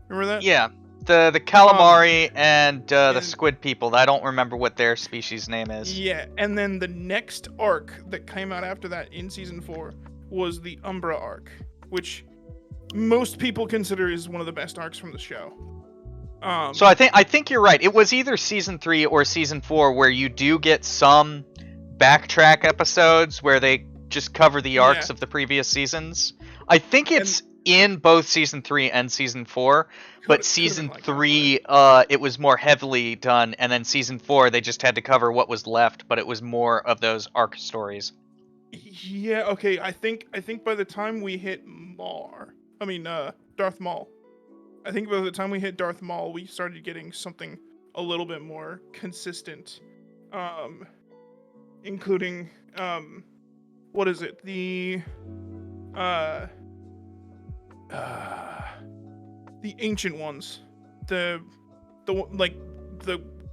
Remember that? Yeah, the calamari and the squid people. I don't remember what their species name is. Yeah, and then the next arc that came out after that in season 4 was the Umbra arc, which most people consider is one of the best arcs from the show. So I think you're right. It was either season 3 or season 4 where you do get some backtrack episodes where they just cover the arcs of the previous seasons. I think it's in both season 3 and season 4, but season 3 it was more heavily done, and then season 4 they just had to cover what was left, but it was more of those arc stories. Yeah, okay. I think by the time we hit Darth Maul. I think by the time we hit Darth Maul, we started getting something a little bit more consistent, including what is it? The ancient ones, the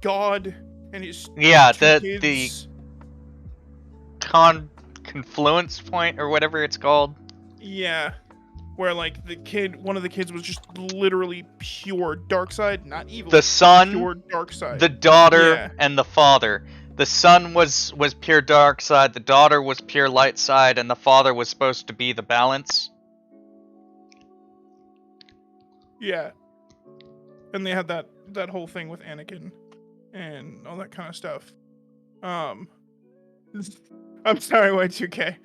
god and his kids. The confluence point or whatever it's called. Yeah. Where like one of the kids was just literally pure dark side, not evil. The son, pure dark side. The daughter, and the father. The son was pure dark side, the daughter was pure light side, and the father was supposed to be the balance. Yeah. And they had that whole thing with Anakin and all that kind of stuff. I'm sorry, Y2K.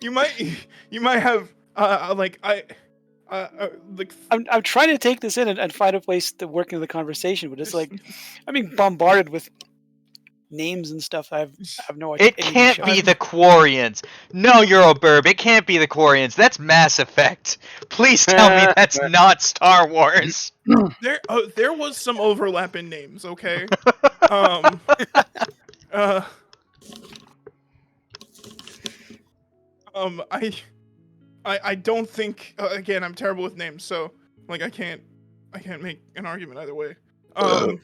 You might have I'm trying to take this in and find a place to work into the conversation, but it's like I'm being bombarded with names and stuff. I have no idea. It can't be the Quarians. No, Euroburb, it can't be the Quarians. That's Mass Effect. Please tell me that's not Star Wars. There was some overlap in names, okay? I don't think again, I'm terrible with names, so like I can't make an argument either way. Oh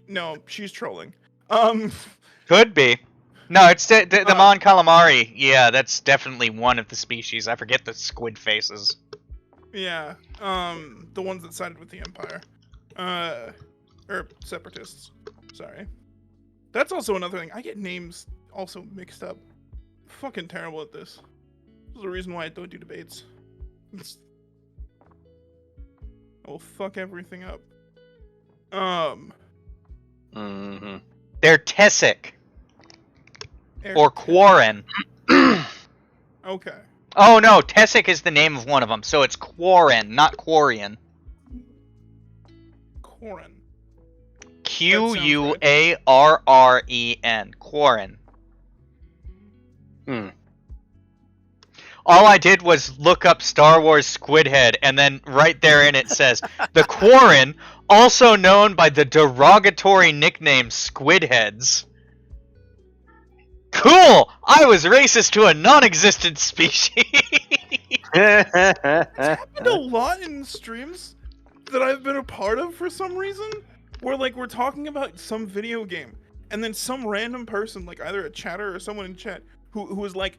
no, she's trolling. Could be. No, it's the Mon Calamari. Yeah, that's definitely one of the species. I forget the squid faces. Yeah, the ones that sided with the Empire, or separatists. Sorry. That's also another thing. I get names also mixed up. Fucking terrible at this. This is the reason why I don't do debates. I will fuck everything up. They're Tessic. Or Quarren. Okay. Oh no, Tessic is the name of one of them, so it's Quarren, not Quarian. Quarren. Quarren. Quarren. All I did was look up Star Wars Squidhead, and then right there in it says, the Quarren, also known by the derogatory nickname Squidheads. Cool! I was racist to a non-existent species! It's happened a lot in streams that I've been a part of for some reason, where like we're talking about some video game, and then some random person, like either a chatter or someone in chat, who is like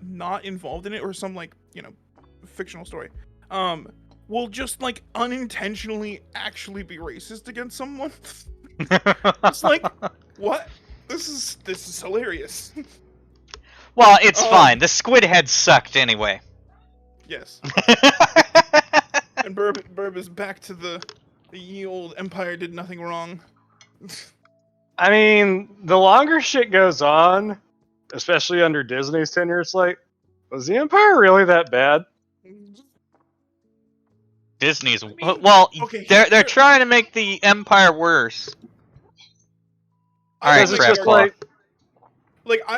not involved in it, or some like, you know, fictional story, will just like unintentionally actually be racist against someone. It's like, what? This is hilarious. Well, it's fine. The Squidhead sucked anyway. Yes. And Burb is back to the ye old Empire did nothing wrong. I mean, the longer shit goes on, especially under Disney's tenure, it's like, was the Empire really that bad? Disney's they're trying to make the Empire worse. Alright,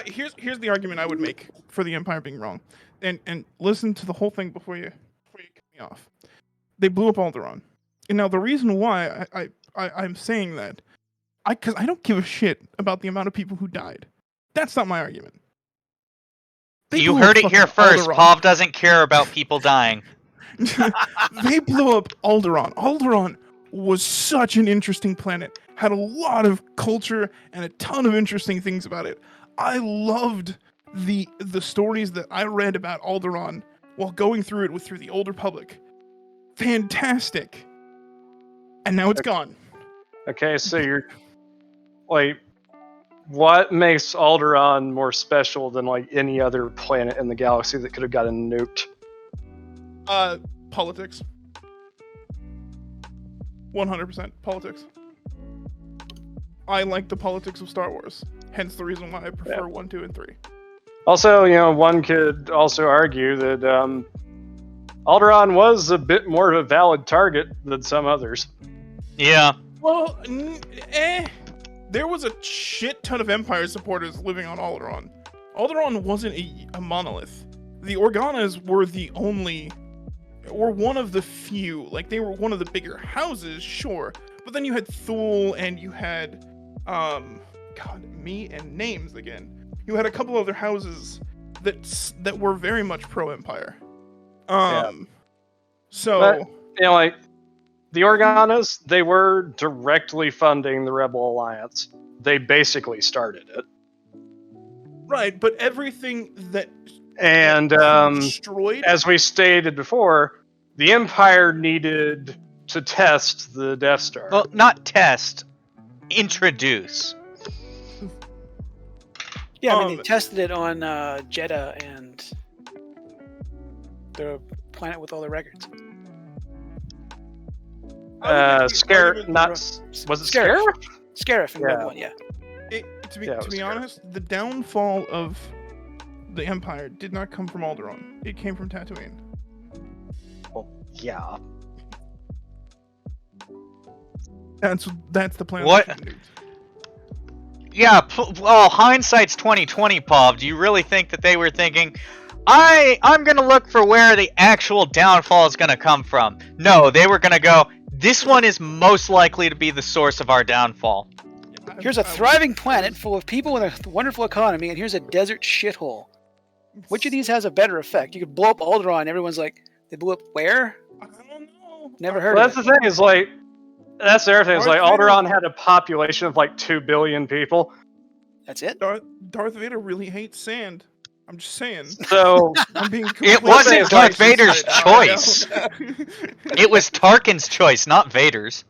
here's the argument I would make for the Empire being wrong. and listen to the whole thing before you cut me off. They blew up Alderaan, and now the reason why I'm saying that, because I don't give a shit about the amount of people who died. That's not my argument. You heard it here first. Pav doesn't care about people dying. They blew up Alderaan. Alderaan was such an interesting planet. Had a lot of culture and a ton of interesting things about it. I loved the stories that I read about Alderaan while going through it through the Old Republic. Fantastic. And now it's gone. Okay, so you're like, what makes Alderaan more special than like any other planet in the galaxy that could have gotten nuked? Politics. 100% politics. I like the politics of Star Wars. Hence the reason why I prefer 1, 2, and 3. Also, one could also argue that Alderaan was a bit more of a valid target than some others. Yeah. Well, there was a shit ton of Empire supporters living on Alderaan. Alderaan wasn't a monolith. The Organas were one of the few. Like, they were one of the bigger houses, sure. But then you had Thule, and you had, God, me and names again. You had a couple other houses that were very much pro-Empire. So... But, like, the Organas, they were directly funding the Rebel Alliance. They basically started it. Right, but everything that... And, destroyed... as we stated before, the Empire needed to test the Death Star. Well, not test. Introduce. Yeah, I mean, they tested it on Jeddah and the planet with all the records. Scarif, not... Was it Scarif? Scarif in Rogue One, yeah. To be honest, the downfall of the Empire did not come from Alderaan. It came from Tatooine. Well, yeah. That's the plan. What? Yeah, well, hindsight's 2020, Pav. Do you really think that they were thinking, I'm gonna look for where the actual downfall is gonna come from? No, they were gonna go, this one is most likely to be the source of our downfall. Here's a thriving planet full of people with a wonderful economy, and here's a desert shithole. Which of these has a better effect? You could blow up Alderaan, and everyone's like, they blew up where? I don't know. Never heard Well, of it. that's the thing, is like, that's the other thing, is like, Alderaan had a population of like 2 billion people. That's it? Darth Vader really hates sand. I'm just saying. So, I'm being It wasn't Darth Vader's choice. It was Tarkin's choice, not Vader's.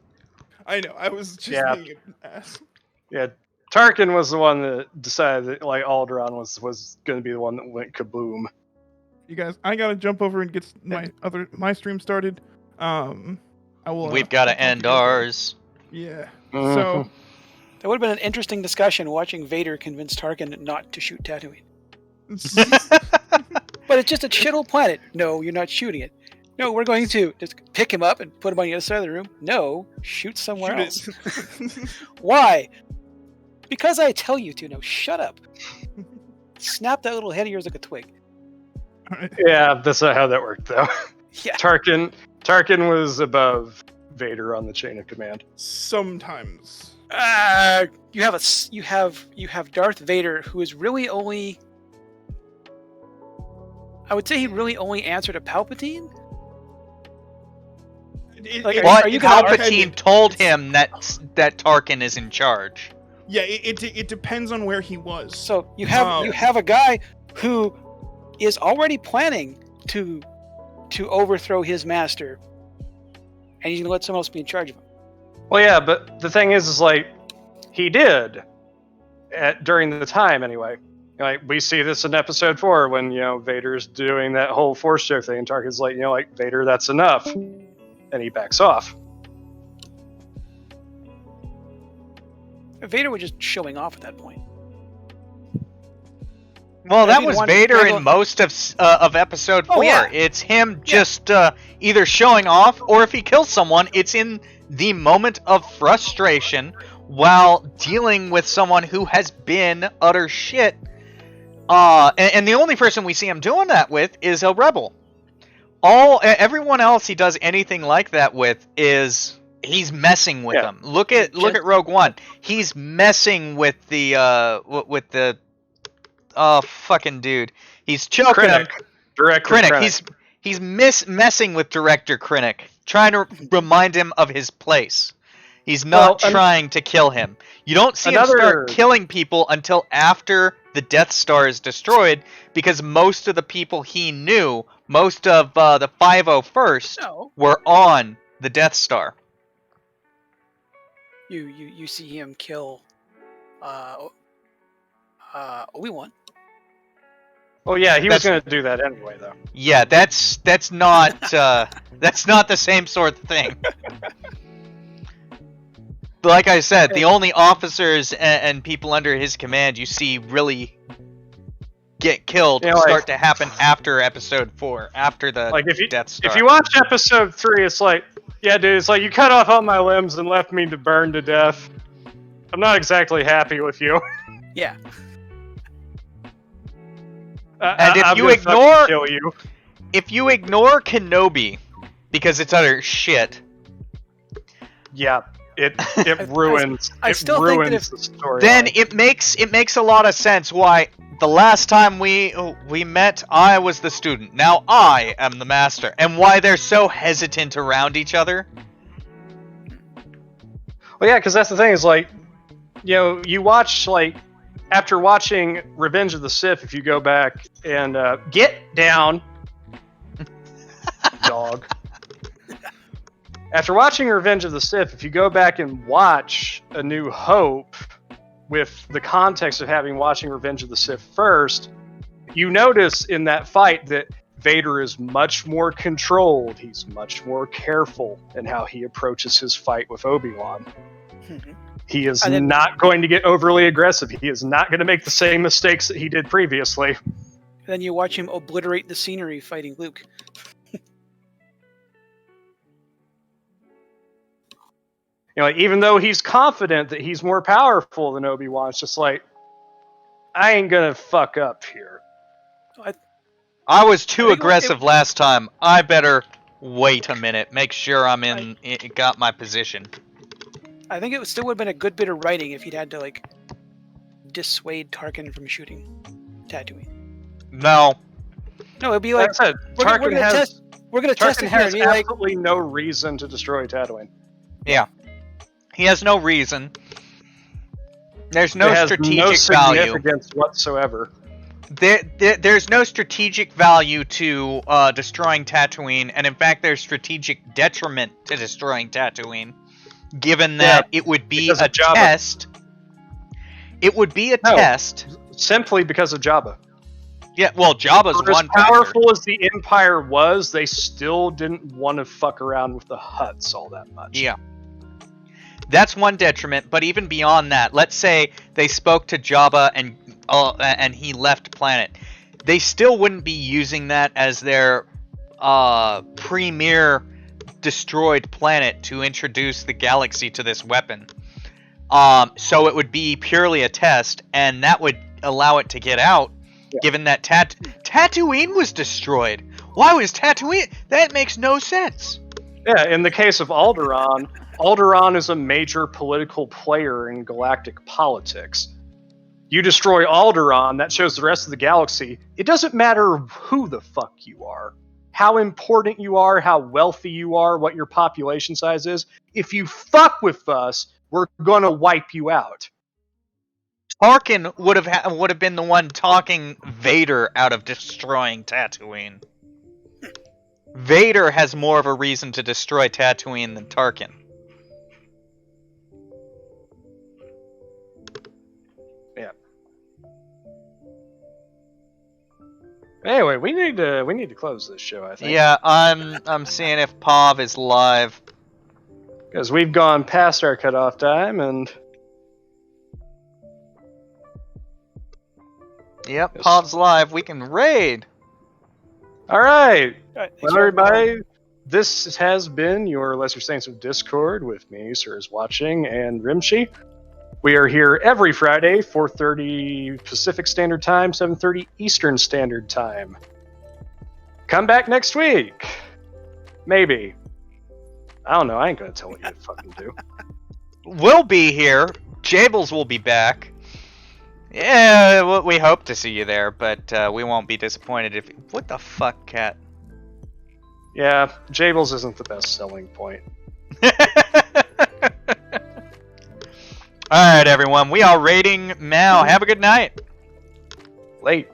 I know, I was just being an ass. yeah, Tarkin was the one that decided that like Alderaan was going to be the one that went kaboom. You guys, I gotta jump over and get my stream started. I will. We've got to end ours. Yeah. Mhm. So That would have been an interesting discussion watching Vader convince Tarkin not to shoot Tatooine. But it's just a shithole planet. No, you're not shooting it. No, we're going to just pick him up and put him on the other side of the room. No, shoot somewhere else. Why? Because I tell you to. No, shut up. Snap that little head of yours like a twig. Yeah, that's not how that worked though. Yeah. Tarkin was above Vader on the chain of command. Sometimes. You have Darth Vader, who is really only. I would say he really only answered to Palpatine. Palpatine told him that Tarkin is in charge. Yeah, it depends on where he was. So you have a guy who is already planning to overthrow his master, and he's gonna let someone else be in charge of him. Well, yeah, but the thing is like, he did during the time anyway. Like, we see this in episode 4 when, Vader's doing that whole Force choke thing, and Tarkin's like, Vader, that's enough. And he backs off. Vader was just showing off at that point. Well, that was Vader in most of episode 4. Yeah. It's him just either showing off, or if he kills someone, it's in the moment of frustration while dealing with someone who has been utter shit And the only person we see him doing that with is a rebel. Everyone else he does anything like that with is he's messing with them. Look at Rogue One. He's messing with the fucking dude. He's choking him. Director Krennic. He's messing with Director Krennic, trying to remind him of his place. He's not trying to kill him. You don't see him start killing people until after the Death Star is destroyed, because most of the people he knew, most of the 501st, were on the Death Star. You see him kill Obi-Wan. Oh yeah, he was going to do that anyway, though. Yeah, that's not that's not the same sort of thing. Like I said, the only officers and people under his command you see really get killed start to happen after Episode 4, after the Death Star. If you watch Episode 3, it's like, yeah, dude, it's like you cut off all my limbs and left me to burn to death. I'm not exactly happy with you. Yeah. And if you ignore Kenobi because it's utter shit. Yeah. It ruins the story. Then it makes a lot of sense why the last time we met, I was the student. Now I am the master, and why they're so hesitant around each other. Well, yeah, because that's the thing is like, you watch after watching Revenge of the Sith, if you go back and get down, dog. After watching Revenge of the Sith, if you go back and watch A New Hope with the context of having watching Revenge of the Sith first, you notice in that fight that Vader is much more controlled. He's much more careful in how he approaches his fight with Obi-Wan. He is not going to get overly aggressive. He is not going to make the same mistakes that he did previously. Then you watch him obliterate the scenery fighting Luke. Even though he's confident that he's more powerful than Obi-Wan, it's just like, I ain't gonna fuck up here. I was too aggressive last time. I better wait a minute, make sure got my position. I think it still would have been a good bit of writing if he'd had to dissuade Tarkin from shooting Tatooine. No, it'd be like Tarkin has absolutely no reason to destroy Tatooine. Yeah. He has no reason. There's no strategic value. Significance whatsoever. There's no strategic value to destroying Tatooine, and in fact, there's strategic detriment to destroying Tatooine, given that it would be a test. It would be a test. Simply because of Jabba. Yeah, well, Jabba's one factor. As powerful as the Empire was, they still didn't want to fuck around with the Hutts all that much. Yeah. That's one detriment, but even beyond that, let's say they spoke to Jabba and he left planet. They still wouldn't be using that as their premier destroyed planet to introduce the galaxy to this weapon. So it would be purely a test, and that would allow it to get out, given that Tatooine was destroyed. Why was Tatooine? That makes no sense. Yeah, in the case of Alderaan, Alderaan is a major political player in galactic politics. You destroy Alderaan, that shows the rest of the galaxy. It doesn't matter who the fuck you are, how important you are, how wealthy you are, what your population size is. If you fuck with us, we're gonna wipe you out. Tarkin would have been the one talking Vader out of destroying Tatooine. Vader has more of a reason to destroy Tatooine than Tarkin. Yeah. Anyway, we need to close this show, I think. Yeah, I'm seeing if Pav is live. Because we've gone past our cutoff time, and... Yep, Pav's live. We can raid. Alright. Well, everybody, this has been your Lesser Saints of Discord with me, Sir is Watching, and Rimshee. We are here every Friday, 4:30 Pacific Standard Time, 7:30 Eastern Standard Time. Come back next week. Maybe. I don't know. I ain't gonna tell what you fucking do. We'll be here. Jables will be back. Yeah, we hope to see you there, but we won't be disappointed if... What the fuck, cat? Yeah, Jables isn't the best selling point. Alright, everyone. We are rating now. Have a good night. Late.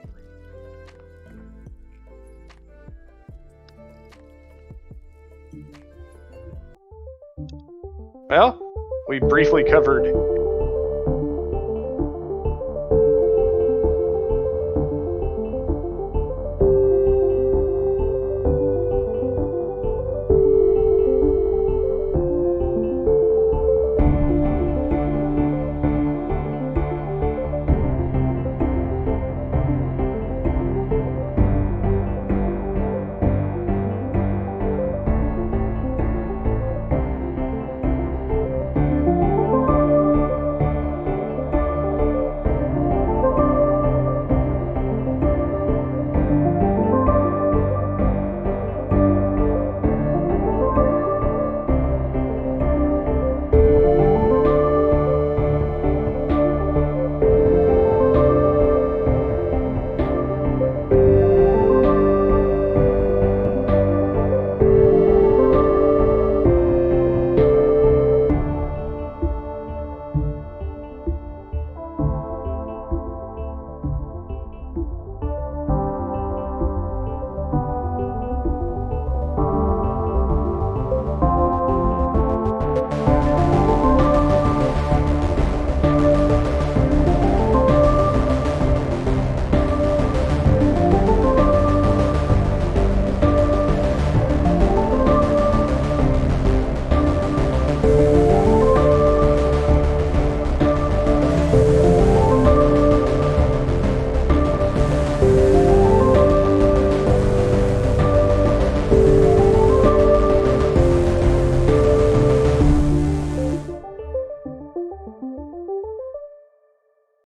Well, we briefly covered